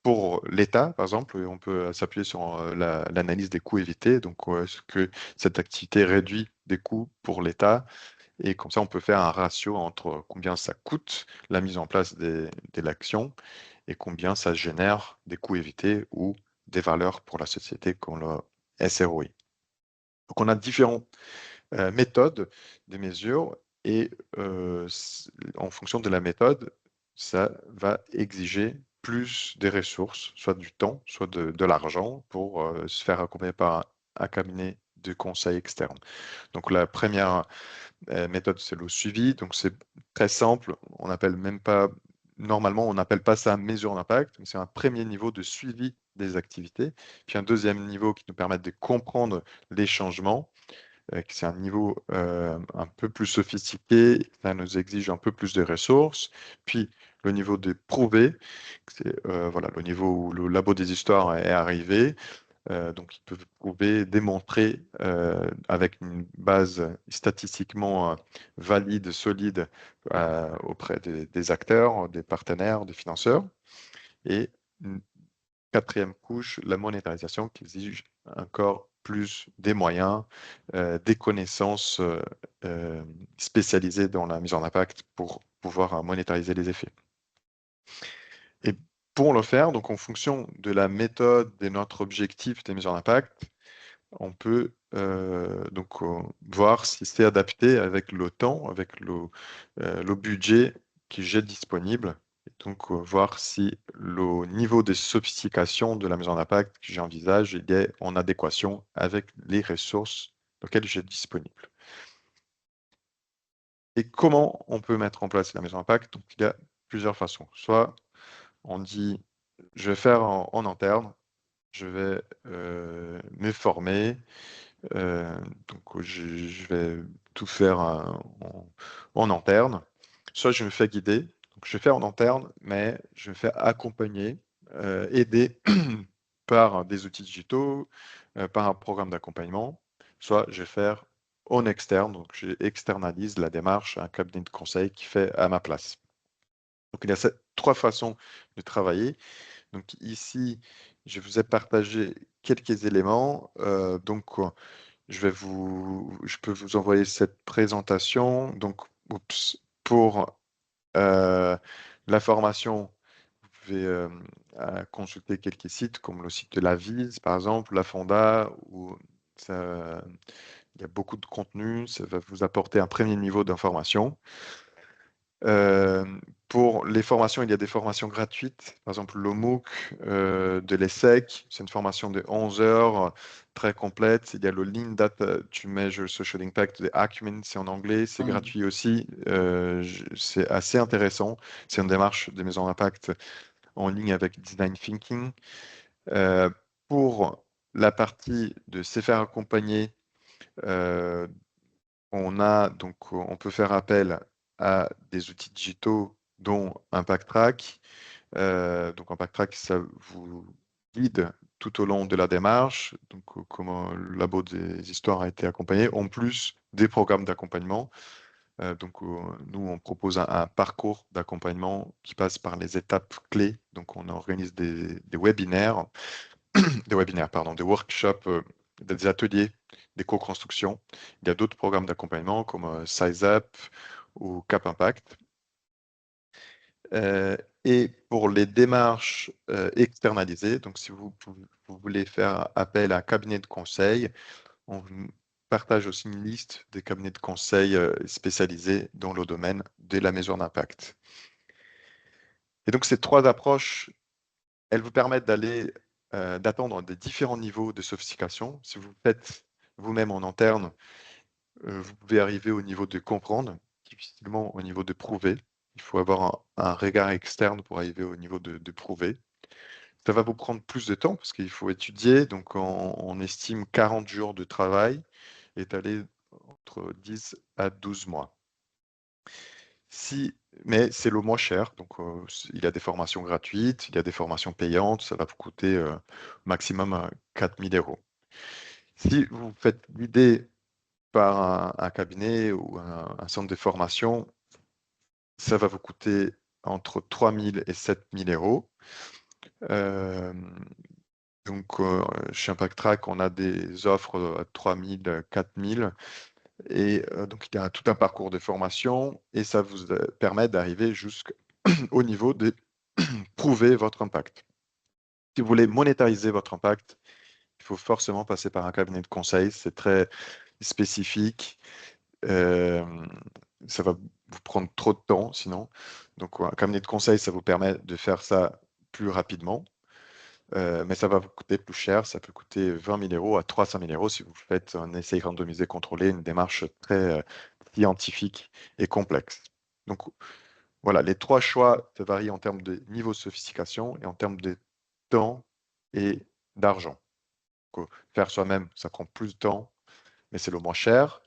pour l'État, par exemple, on peut s'appuyer sur l'analyse des coûts évités. Donc, est-ce que cette activité réduit des coûts pour l'État? Et comme ça, on peut faire un ratio entre combien ça coûte la mise en place de l'action et combien ça génère des coûts évités ou des valeurs pour la société comme le SROI. Donc, on a différentes méthodes de mesure et en fonction de la méthode, ça va exiger plus des ressources, soit du temps, soit de l'argent pour se faire accompagner par un cabinet de conseil externe. Donc la première méthode, c'est le suivi. Donc c'est très simple. On n'appelle même pas, normalement, on n'appelle pas ça mesure d'impact, mais c'est un premier niveau de suivi des activités. Puis un deuxième niveau qui nous permet de comprendre les changements. C'est un niveau un peu plus sophistiqué, ça nous exige un peu plus de ressources. Puis le niveau de prouver, c'est voilà, le niveau où le labo des histoires est arrivé. Donc, ils peuvent prouver, démontrer avec une base statistiquement valide, solide auprès des acteurs, des partenaires, des financeurs. Et une quatrième couche, la monétarisation qui exige encore plus des moyens, des connaissances spécialisées dans la mise en impact pour pouvoir monétariser les effets. Et pour le faire, donc en fonction de la méthode, de notre objectif de mise en impact, on peut donc voir si c'est adapté avec le temps, avec le budget que j'ai disponible. Et donc voir si le niveau de sophistication de la mise en impact que j'envisage est en adéquation avec les ressources auxquelles j'ai disponible. Et comment on peut mettre en place la mise en impact? Donc, il y a plusieurs façons. Soit on dit, je vais faire en interne, je vais me former, donc je vais tout faire en interne. Soit je me fais guider, donc je fais en interne, mais je me fais accompagner, aider par des outils digitaux, par un programme d'accompagnement. Soit je vais faire en externe, donc j'externalise la démarche à un cabinet de conseil qui fait à ma place. Donc il y a trois façons de travailler. Donc ici, je vous ai partagé quelques éléments. Donc je peux vous envoyer cette présentation. Donc, pour la formation, vous pouvez consulter quelques sites comme le site de la Vise, par exemple, la Fonda, où il y a beaucoup de contenu, ça va vous apporter un premier niveau d'information. Pour les formations, il y a des formations gratuites. Par exemple, le MOOC de l'ESSEC, c'est une formation de 11 heures, très complète. Il y a le Lean Data to Measure Social Impact de Acumen, c'est en anglais, c'est gratuit aussi. C'est assez intéressant. C'est une démarche de maison d'impact en ligne avec Design Thinking. Pour la partie de se faire accompagner, on peut faire appel à des outils digitaux dont Impact Track. Donc Impact Track, ça vous guide tout au long de la démarche, donc comment le labo des histoires a été accompagné, en plus des programmes d'accompagnement. Nous, on propose un parcours d'accompagnement qui passe par les étapes clés. Donc on organise des webinaires, des workshops, des ateliers, des co-constructions. Il y a d'autres programmes d'accompagnement comme Size Up ou Cap Impact. Et pour les démarches externalisées, donc si vous voulez faire appel à un cabinet de conseil, on vous partage aussi une liste des cabinets de conseil spécialisés dans le domaine de la mesure d'impact. Et donc ces trois approches, elles vous permettent d'atteindre des différents niveaux de sophistication. Si vous faites vous-même en interne, vous pouvez arriver au niveau de comprendre, difficilement au niveau de prouver. Il faut avoir un regard externe pour arriver au niveau de prouver. Ça va vous prendre plus de temps parce qu'il faut étudier. Donc, on estime 40 jours de travail étalés entre 10 à 12 mois. Mais c'est le moins cher. Donc, il y a des formations gratuites, il y a des formations payantes. Ça va vous coûter maximum 4 000 €. Si vous faites guider par un cabinet ou un centre de formation, ça va vous coûter entre 3 000 et 7 000 €. Chez Impact Track, on a des offres à 3 000, 4 000. Et donc, il y a tout un parcours de formation et ça vous permet d'arriver jusqu'au niveau de prouver votre impact. Si vous voulez monétariser votre impact, il faut forcément passer par un cabinet de conseil. C'est très spécifique. Ça va vous prendre trop de temps sinon. Donc, un cabinet de conseil, ça vous permet de faire ça plus rapidement. Mais ça va vous coûter plus cher. Ça peut coûter 20 000 € à 300 000 € si vous faites un essai randomisé contrôlé, une démarche très scientifique et complexe. Donc, voilà, les trois choix se varient en termes de niveau de sophistication et en termes de temps et d'argent. Faire soi-même, ça prend plus de temps, mais c'est le moins cher.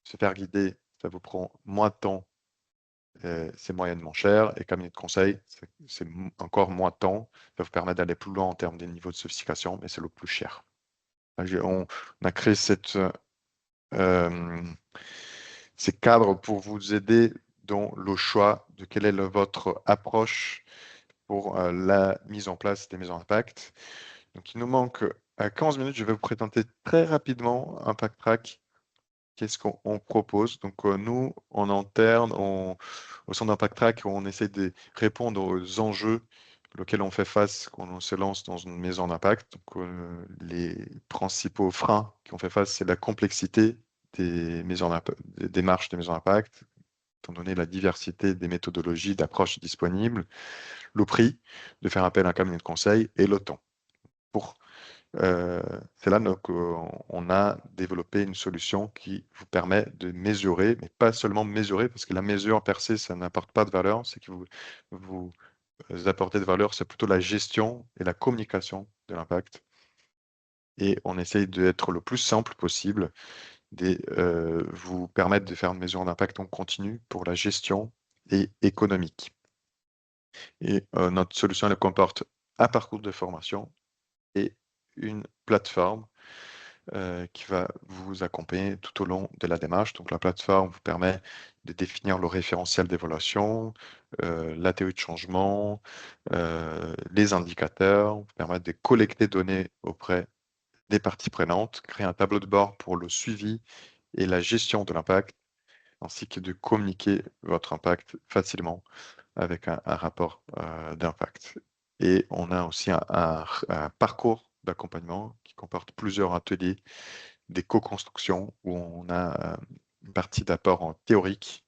Se faire guider, ça vous prend moins de temps, c'est moyennement cher. Et cabinet de conseil, c'est encore moins de temps. Ça vous permet d'aller plus loin en termes des niveaux de sophistication, mais c'est le plus cher. On a créé ces cadres pour vous aider dans le choix de quelle est votre approche pour la mise en place des maisons d'impact. Donc, il nous manque 15 minutes. Je vais vous présenter très rapidement Impact Track. Qu'est-ce qu'on propose? Donc, nous, en interne, au sein d'Impact Track, on essaie de répondre aux enjeux auxquels on fait face quand on se lance dans une maison d'impact. Donc, les principaux freins qu'on fait face, c'est la complexité des démarches des maisons d'impact, étant donné la diversité des méthodologies, d'approches disponibles, le prix de faire appel à un cabinet de conseil et le temps. C'est là qu'on a développé une solution qui vous permet de mesurer, mais pas seulement mesurer, parce que la mesure per se, ça n'apporte pas de valeur. C'est que vous apportez de valeur, c'est plutôt la gestion et la communication de l'impact. Et on essaye d'être le plus simple possible, vous permettre de faire une mesure d'impact en continu pour la gestion et économique. Et notre solution, elle comporte un parcours de formation et une plateforme qui va vous accompagner tout au long de la démarche. Donc, la plateforme vous permet de définir le référentiel d'évaluation, la théorie de changement, les indicateurs, vous permet de collecter données auprès des parties prenantes, créer un tableau de bord pour le suivi et la gestion de l'impact, ainsi que de communiquer votre impact facilement avec un rapport d'impact. Et on a aussi un parcours d'accompagnement qui comporte plusieurs ateliers, des co-constructions où on a une partie d'apport en théorique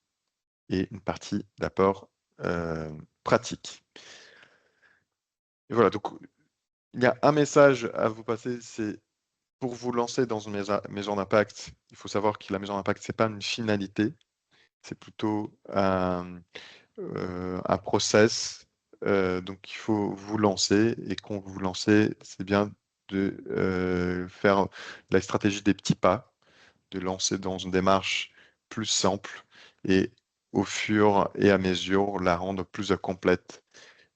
et une partie d'apport pratique. Et voilà, donc il y a un message à vous passer, c'est pour vous lancer dans une maison d'impact, il faut savoir que la maison d'impact, c'est pas une finalité, c'est plutôt un process. Donc il faut vous lancer, et quand vous vous lancez, c'est bien de faire la stratégie des petits pas, de lancer dans une démarche plus simple et au fur et à mesure la rendre plus complète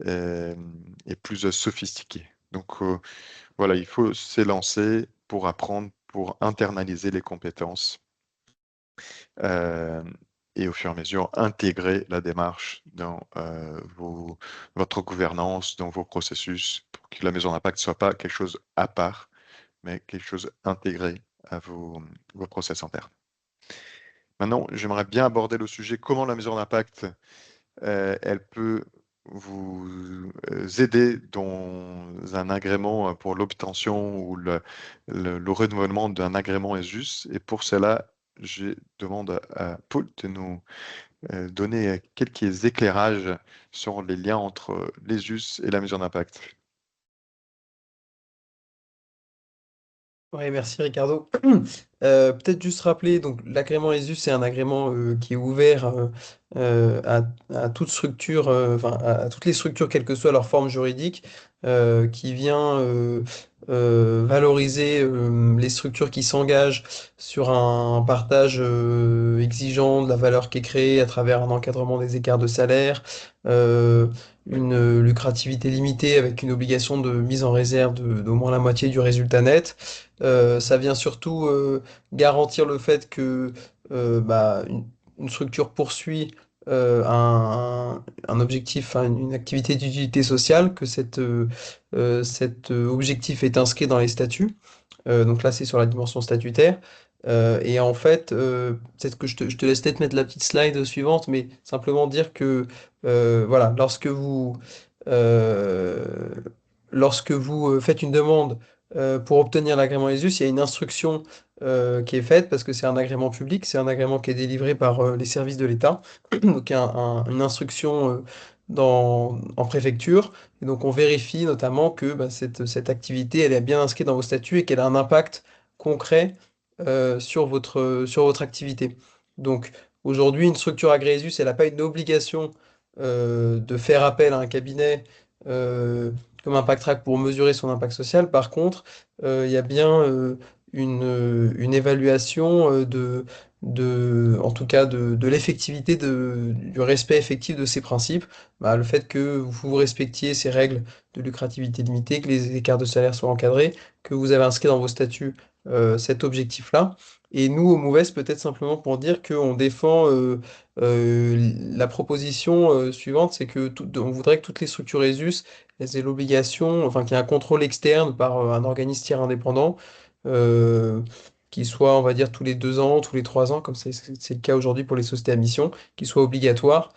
et plus sophistiquée. Donc voilà, il faut s'élancer pour apprendre, pour internaliser les compétences euh, et au fur et à mesure intégrer la démarche dans votre gouvernance, dans vos processus, pour que la maison d'impact ne soit pas quelque chose à part, mais quelque chose intégré à vos process internes. Maintenant, j'aimerais bien aborder le sujet comment la maison d'impact elle peut vous aider dans un agrément pour l'obtention ou le renouvellement d'un agrément ESUS. Et pour cela, je demande à Paul de nous donner quelques éclairages sur les liens entre l'ESUS et la mesure d'impact. Oui, merci Ricardo. Peut-être juste rappeler, donc l'agrément ESUS, c'est un agrément qui est ouvert à toute structure, enfin à toutes les structures, quelle que soit leur forme juridique, qui vient valoriser les structures qui s'engagent sur un partage exigeant de la valeur qui est créée à travers un encadrement des écarts de salaire, euh, une lucrativité limitée avec une obligation de mise en réserve d'au moins la moitié du résultat net. Ça vient surtout garantir le fait que une structure poursuit un objectif, enfin, une activité d'utilité sociale, que cet objectif est inscrit dans les statuts. Donc là, c'est sur la dimension statutaire. Et en fait, peut-être que je te laisse peut-être mettre la petite slide suivante, mais simplement dire que voilà, euh, lorsque vous faites une demande pour obtenir l'agrément ESUS, il y a une instruction qui est faite parce que c'est un agrément public, c'est un agrément qui est délivré par les services de l'État. Donc il y a une instruction en préfecture. Et donc on vérifie notamment que bah, cette activité, elle est bien inscrite dans vos statuts et qu'elle a un impact concret sur votre activité. Donc aujourd'hui, une structure agréée ESUS, elle n'a pas une obligation de faire appel à un cabinet euh, comme Impact Track pour mesurer son impact social. Par contre, il y a bien une évaluation en tout cas de l'effectivité du respect effectif de ces principes. Bah, le fait que vous respectiez ces règles de lucrativité limitée, que les écarts de salaire soient encadrés, que vous avez inscrit dans vos statuts cet objectif-là. Et nous, au Mouvès, peut-être simplement pour dire qu'on défend la proposition suivante, c'est que on voudrait que toutes les structures ESUS elles aient l'obligation, enfin qu'il y ait un contrôle externe par un organisme tiers indépendant, euh, qui soit, on va dire, tous les 2 ans, tous les 3 ans, comme c'est le cas aujourd'hui pour les sociétés à mission, qui soit obligatoire.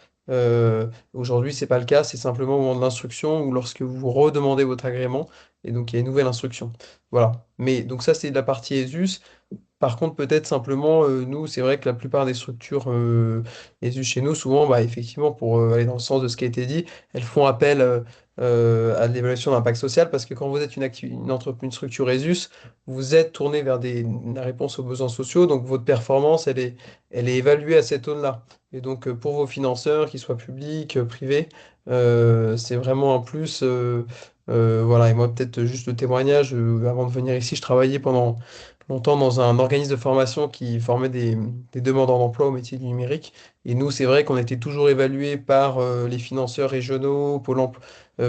Aujourd'hui, c'est pas le cas, c'est simplement au moment de l'instruction ou lorsque vous redemandez votre agrément, et donc il y a une nouvelle instruction. Voilà. Mais donc ça, c'est de la partie ESUS. Par contre, peut-être simplement, nous, c'est vrai que la plupart des structures ESUS chez nous, souvent, bah, effectivement, pour aller dans le sens de ce qui a été dit, elles font appel à l'évaluation d'impact social parce que quand vous êtes une structure ESUS, vous êtes tourné vers la réponse aux besoins sociaux, donc votre performance, elle est évaluée à cette aune-là. Et donc, pour vos financeurs, qu'ils soient publics, privés, c'est vraiment un plus. Voilà, et moi, peut-être juste le témoignage, avant de venir ici, je travaillais pendant longtemps dans un organisme de formation qui formait des demandeurs d'emploi au métier du numérique. Et nous, c'est vrai qu'on était toujours évalués par les financeurs régionaux, Pôle emploi,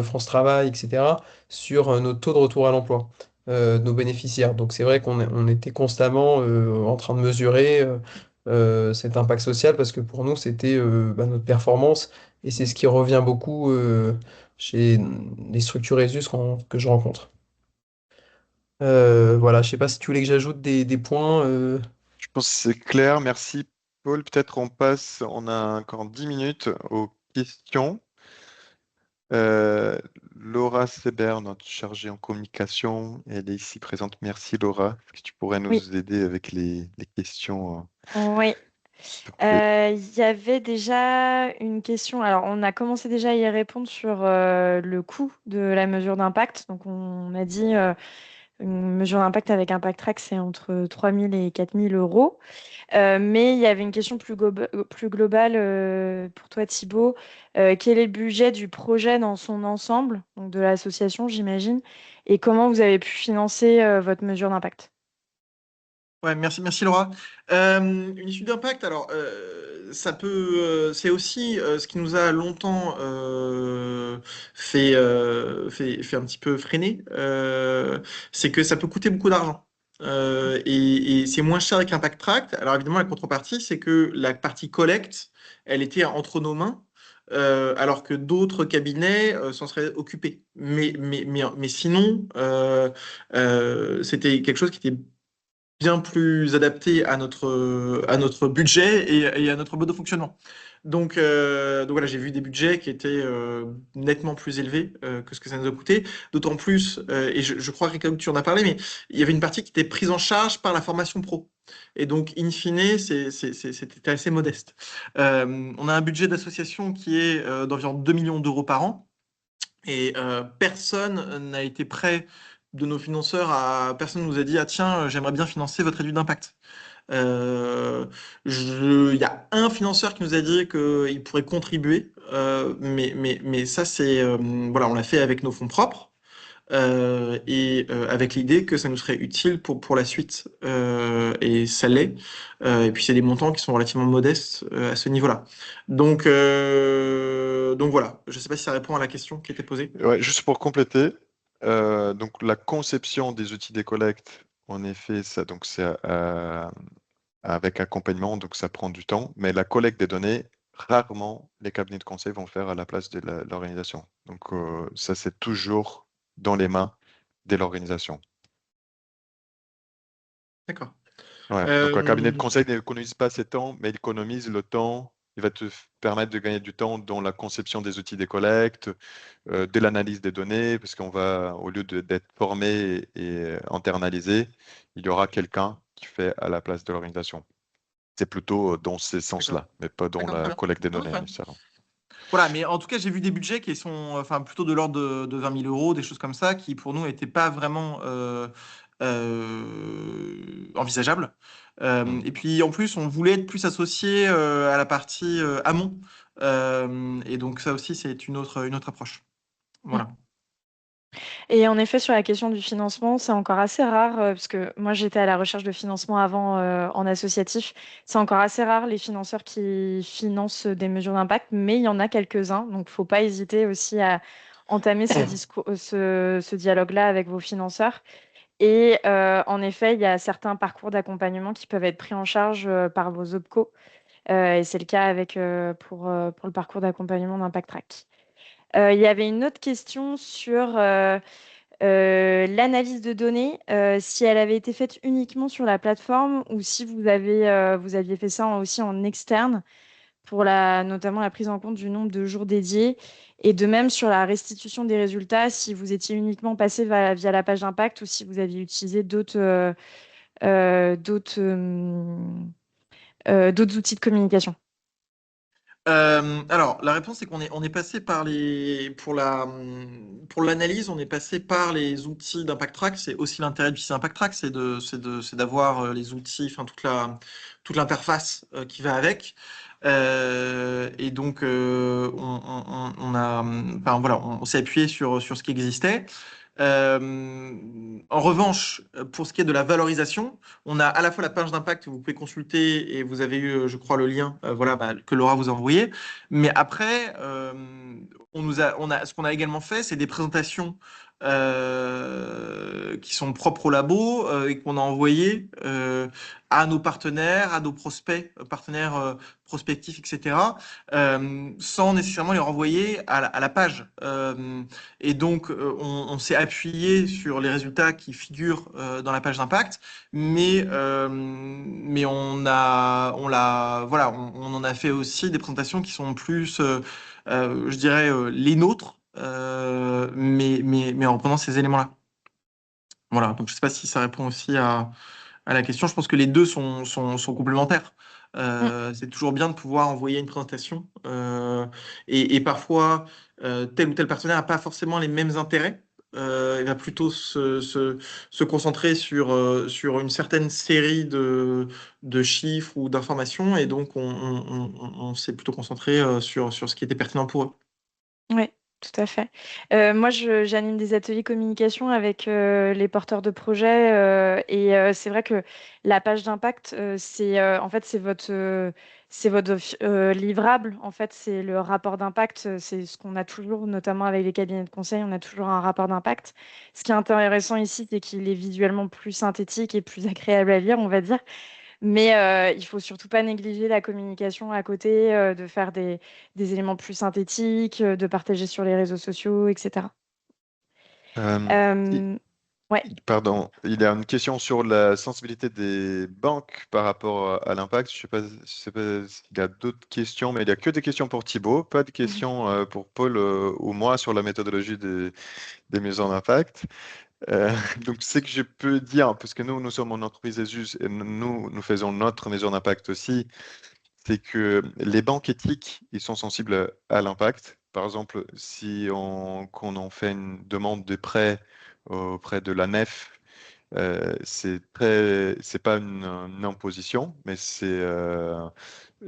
France Travail, etc., sur notre taux de retour à l'emploi, de nos bénéficiaires. Donc c'est vrai on était constamment en train de mesurer cet impact social parce que pour nous, c'était notre performance. Et c'est ce qui revient beaucoup chez les structures ESUS que je rencontre. Voilà, je sais pas si tu voulais que j'ajoute des points. Je pense que c'est clair. Merci, Paul. Peut-être on a encore 10 minutes aux questions. Euh, Laura Seber, notre chargée en communication. Elle est ici présente. Merci Laura. Est-ce que tu pourrais Oui, nous aider avec les questions, oui. s'il te plaît? Il y avait déjà une question. Alors, on a commencé déjà à y répondre sur le coût de la mesure d'impact. Donc, on a dit une mesure d'impact avec Impact Track, c'est entre 3 000 et 4 000 euros. Mais il y avait une question plus globale pour toi, Thibaut. Quel est le budget du projet dans son ensemble, donc de l'association, j'imagine, et comment vous avez pu financer votre mesure d'impact? Ouais, merci Laura. Une étude d'impact, alors c'est aussi ce qui nous a longtemps fait un petit peu freiner, c'est que ça peut coûter beaucoup d'argent. Et c'est moins cher avec Impact Tract. Alors évidemment, la contrepartie, c'est que la partie collecte, elle était entre nos mains. Alors que d'autres cabinets s'en seraient occupés. Mais sinon, c'était quelque chose qui était bien plus adapté à notre budget et à notre mode de fonctionnement. Donc voilà, j'ai vu des budgets qui étaient nettement plus élevés que ce que ça nous a coûté. D'autant plus, et je crois que tu en as parlé, mais il y avait une partie qui était prise en charge par la formation pro. Et donc, in fine, c'était assez modeste. On a un budget d'association qui est d'environ 2 millions d'euros par an. Et personne n'a été prêt de nos financeurs personne nous a dit ah tiens j'aimerais bien financer votre étude d'impact. Il y a un financeur qui nous a dit qu'il pourrait contribuer, mais ça c'est voilà, on l'a fait avec nos fonds propres et avec l'idée que ça nous serait utile pour la suite. Et ça l'est. Et puis c'est des montants qui sont relativement modestes à ce niveau-là. Donc voilà, je ne sais pas si ça répond à la question qui était posée. Ouais, juste pour compléter, donc la conception des outils des collectes, en effet, ça, donc c'est avec accompagnement, donc ça prend du temps, mais la collecte des données, rarement les cabinets de conseil vont faire à la place de l'organisation. Donc ça, c'est toujours dans les mains de l'organisation. D'accord. Ouais, donc un cabinet de Euh, conseil n'économise pas ses temps, mais il économise le temps. Il va te permettre de gagner du temps dans la conception des outils des collectes, de l'analyse des données, parce qu'on va, au lieu d'être formé et internalisé, il y aura quelqu'un qui fait à la place de l'organisation. C'est plutôt dans ces d'accord. sens-là, mais pas dans D'accord, très la bien. collecte des Non, données très bien. nécessairement. Voilà, mais en tout cas, j'ai vu des budgets qui sont enfin, plutôt de l'ordre de 20 000 euros, des choses comme ça, qui pour nous n'étaient pas vraiment envisageables. Hmm. Et puis en plus, on voulait être plus associé à la partie amont. Et donc ça aussi, c'est une autre approche. Voilà. Et en effet, sur la question du financement, c'est encore assez rare, parce que moi j'étais à la recherche de financement avant en associatif. C'est encore assez rare les financeurs qui financent des mesures d'impact, mais il y en a quelques-uns. Donc, faut pas hésiter aussi à entamer ce dialogue-là avec vos financeurs. Et en effet, il y a certains parcours d'accompagnement qui peuvent être pris en charge par vos OPCO. Et c'est le cas pour le parcours d'accompagnement d'Impact Track. Il y avait une autre question sur l'analyse de données, si elle avait été faite uniquement sur la plateforme ou si vous aviez fait ça aussi en externe pour notamment la prise en compte du nombre de jours dédiés et de même sur la restitution des résultats, si vous étiez uniquement passé via la page d'impact ou si vous aviez utilisé d'autres outils de communication. Alors, la réponse est on est passé par pour l'analyse, on est passé par les outils d'Impact Track. C'est aussi l'intérêt du site Impact Track, c'est d'avoir les outils, enfin toute l'interface qui va avec. Et donc, on a, enfin voilà, on s'est appuyé sur ce qui existait. En revanche, pour ce qui est de la valorisation, on a à la fois la page d'impact que vous pouvez consulter et vous avez eu, je crois, le lien, voilà, que Laura vous a envoyé. Mais après, ce qu'on a également fait, c'est des présentations qui sont propres au labo et qu'on a envoyées à nos partenaires, à nos prospects, partenaires prospectifs, etc., sans nécessairement les renvoyer à la page. Et donc, on s'est appuyé sur les résultats qui figurent dans la page d'impact, mais voilà, on en a fait aussi des présentations qui sont plus, je dirais, les nôtres. mais en reprenant ces éléments-là. Voilà, donc je ne sais pas si ça répond aussi à la question. Je pense que les deux sont complémentaires. Mm. C'est toujours bien de pouvoir envoyer une présentation. Et parfois, tel ou tel partenaire n'a pas forcément les mêmes intérêts. Il va plutôt se concentrer sur une certaine série de chiffres ou d'informations. Et donc, on s'est plutôt concentré sur ce qui était pertinent pour eux. Oui, tout à fait. Moi, j'anime des ateliers communication avec les porteurs de projets et c'est vrai que la page d'impact, en fait, c'est votre livrable. En fait, c'est le rapport d'impact. C'est ce qu'on a toujours, notamment avec les cabinets de conseil, on a toujours un rapport d'impact. Ce qui est intéressant ici, c'est qu'il est visuellement plus synthétique et plus agréable à lire, on va dire. Mais il faut surtout pas négliger la communication à côté, de faire des éléments plus synthétiques, de partager sur les réseaux sociaux, etc. Euh, i- Euh, ouais. Pardon, il y a une question sur la sensibilité des banques par rapport à l'impact. Je sais pas s'il y a d'autres questions, mais il n'y a que des questions pour Thibaut, pas de questions pour Paul ou moi sur la méthodologie des mesures d'impact. Euh, donc, ce que je peux dire, parce que nous sommes une entreprise ESUS et nous faisons notre mesure d'impact aussi, c'est que les banques éthiques, ils sont sensibles à l'impact. Par exemple, si qu'on en fait une demande de prêt auprès de la nef, c'est pas une imposition, mais c'est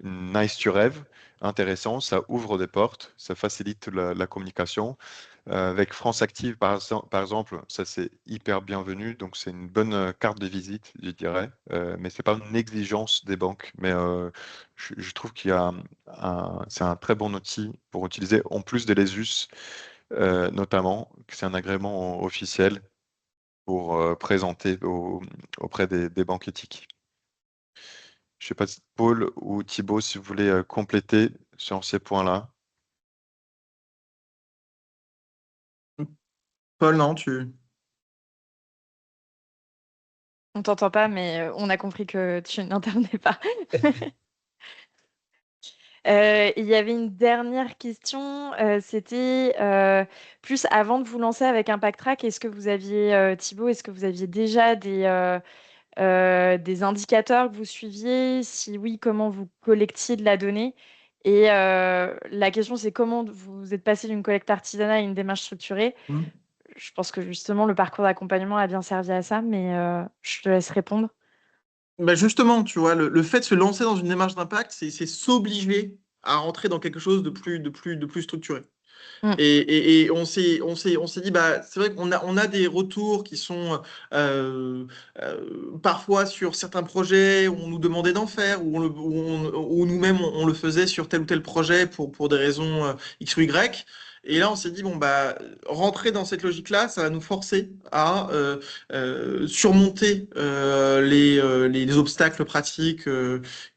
nice to have, intéressant, ça ouvre des portes, ça facilite la communication. Avec France Active, par exemple, ça c'est hyper bienvenu, donc c'est une bonne carte de visite, je dirais, mais c'est pas une exigence des banques. Mais je trouve qu'il y a c'est un très bon outil pour utiliser, en plus de l'ESUS, notamment, que c'est un agrément officiel pour présenter auprès des banques éthiques. Je sais pas si Paul ou Thibaut, si vous voulez compléter sur ces points-là. Paul, non, tu... On t'entend pas, mais on a compris que tu n'intervenais pas. Il y avait une dernière question, c'était plus avant de vous lancer avec Impact Track, est-ce que vous aviez, Thibaut, est-ce que vous aviez déjà des indicateurs que vous suiviez? Si oui, comment vous collectiez de la donnée? Et la question, c'est comment vous êtes passé d'une collecte artisanale à une démarche structurée? Je pense que justement, le parcours d'accompagnement a bien servi à ça, mais je te laisse répondre. Bah justement, tu vois, le fait de se lancer dans une démarche d'impact, c'est s'obliger à rentrer dans quelque chose de plus structuré. Mm. Et on s'est dit, bah, c'est vrai qu'on a des retours qui sont parfois sur certains projets où on nous demandait d'en faire, où nous-mêmes on le faisait sur tel ou tel projet pour des raisons X ou Y. Et là, on s'est dit, bon, bah, rentrer dans cette logique-là, ça va nous forcer à surmonter les obstacles pratiques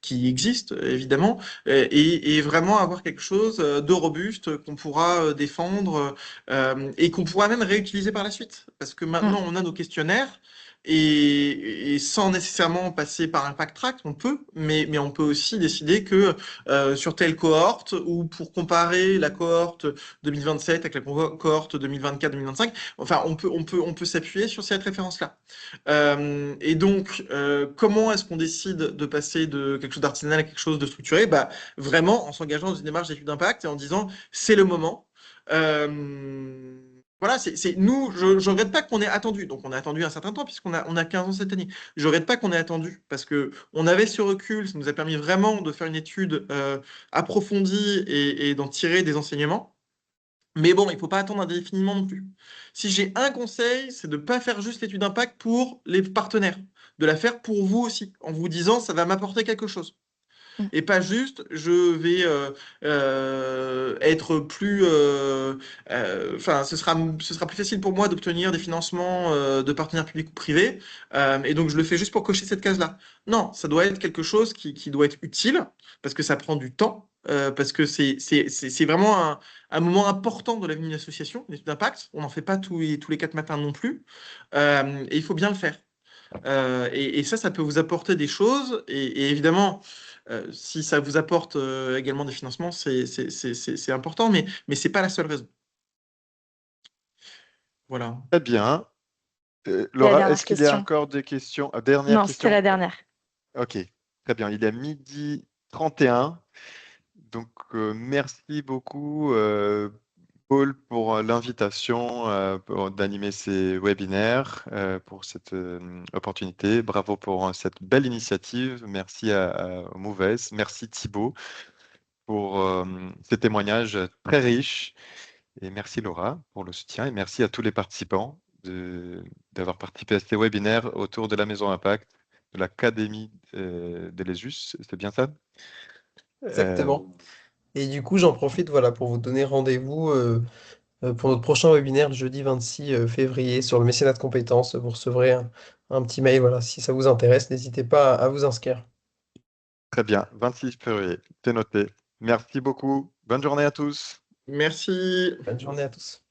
qui existent, évidemment, et vraiment avoir quelque chose de robuste qu'on pourra défendre et qu'on pourra même réutiliser par la suite. Parce que Mm. maintenant, on a nos questionnaires et sans nécessairement passer par un pack track, on peut, mais on peut aussi décider que sur telle cohorte ou pour comparer la cohorte 2027 avec la cohorte 2024-2025, enfin, on peut s'appuyer sur cette référence-là. Et donc, comment est-ce qu'on décide de passer de quelque chose d'artisanal à quelque chose de structuré? Bah, vraiment en s'engageant dans une démarche d'étude d'impact et en disant c'est le moment. Voilà, nous, je ne regrette pas qu'on ait attendu. Donc, on a attendu un certain temps, puisqu'on a 15 ans cette année. Je ne regrette pas qu'on ait attendu, parce que on avait ce recul, ça nous a permis vraiment de faire une étude approfondie et d'en tirer des enseignements. Mais bon, il ne faut pas attendre indéfiniment non plus. Si j'ai un conseil, c'est de ne pas faire juste l'étude d'impact pour les partenaires, de la faire pour vous aussi, en vous disant ça va m'apporter quelque chose. Mm. Et pas juste, je vais être plus... Enfin, ce sera plus facile pour moi d'obtenir des financements de partenaires publics ou privés, et donc je le fais juste pour cocher cette case-là. Non, ça doit être quelque chose qui doit être utile, parce que ça prend du temps, parce que c'est vraiment un moment important de la vie d'une association, une étude d'impact. On n'en fait pas tous les 4 matins non plus, et il faut bien le faire. Et ça peut vous apporter des choses. Et évidemment, si ça vous apporte également des financements, c'est important, mais ce n'est pas la seule raison. Voilà. Très bien. La Laura, dernière est-ce qu'il y a question. encore des questions? Dernière Non, c'était question? la dernière. Ok, très bien. Il est 12h31. Donc, merci beaucoup, Paul, pour l'invitation d'animer ces webinaires, pour cette opportunité. Bravo pour cette belle initiative. Merci au Moves. Merci Thibaut pour ces témoignages très riches. Et merci Laura pour le soutien. Et merci à tous les participants d'avoir participé à ces webinaires autour de la Maison Impact, de l'Académie d'Elesus. C'est bien ça? Euh, Exactement. Et du coup, j'en profite voilà, pour vous donner rendez-vous pour notre prochain webinaire le jeudi 26 février sur le mécénat de compétences. Vous recevrez un petit mail. Voilà, si ça vous intéresse, n'hésitez pas à vous inscrire. Très bien, 26 février, c'est noté. Merci beaucoup. Bonne journée à tous. Merci. Bonne journée à tous.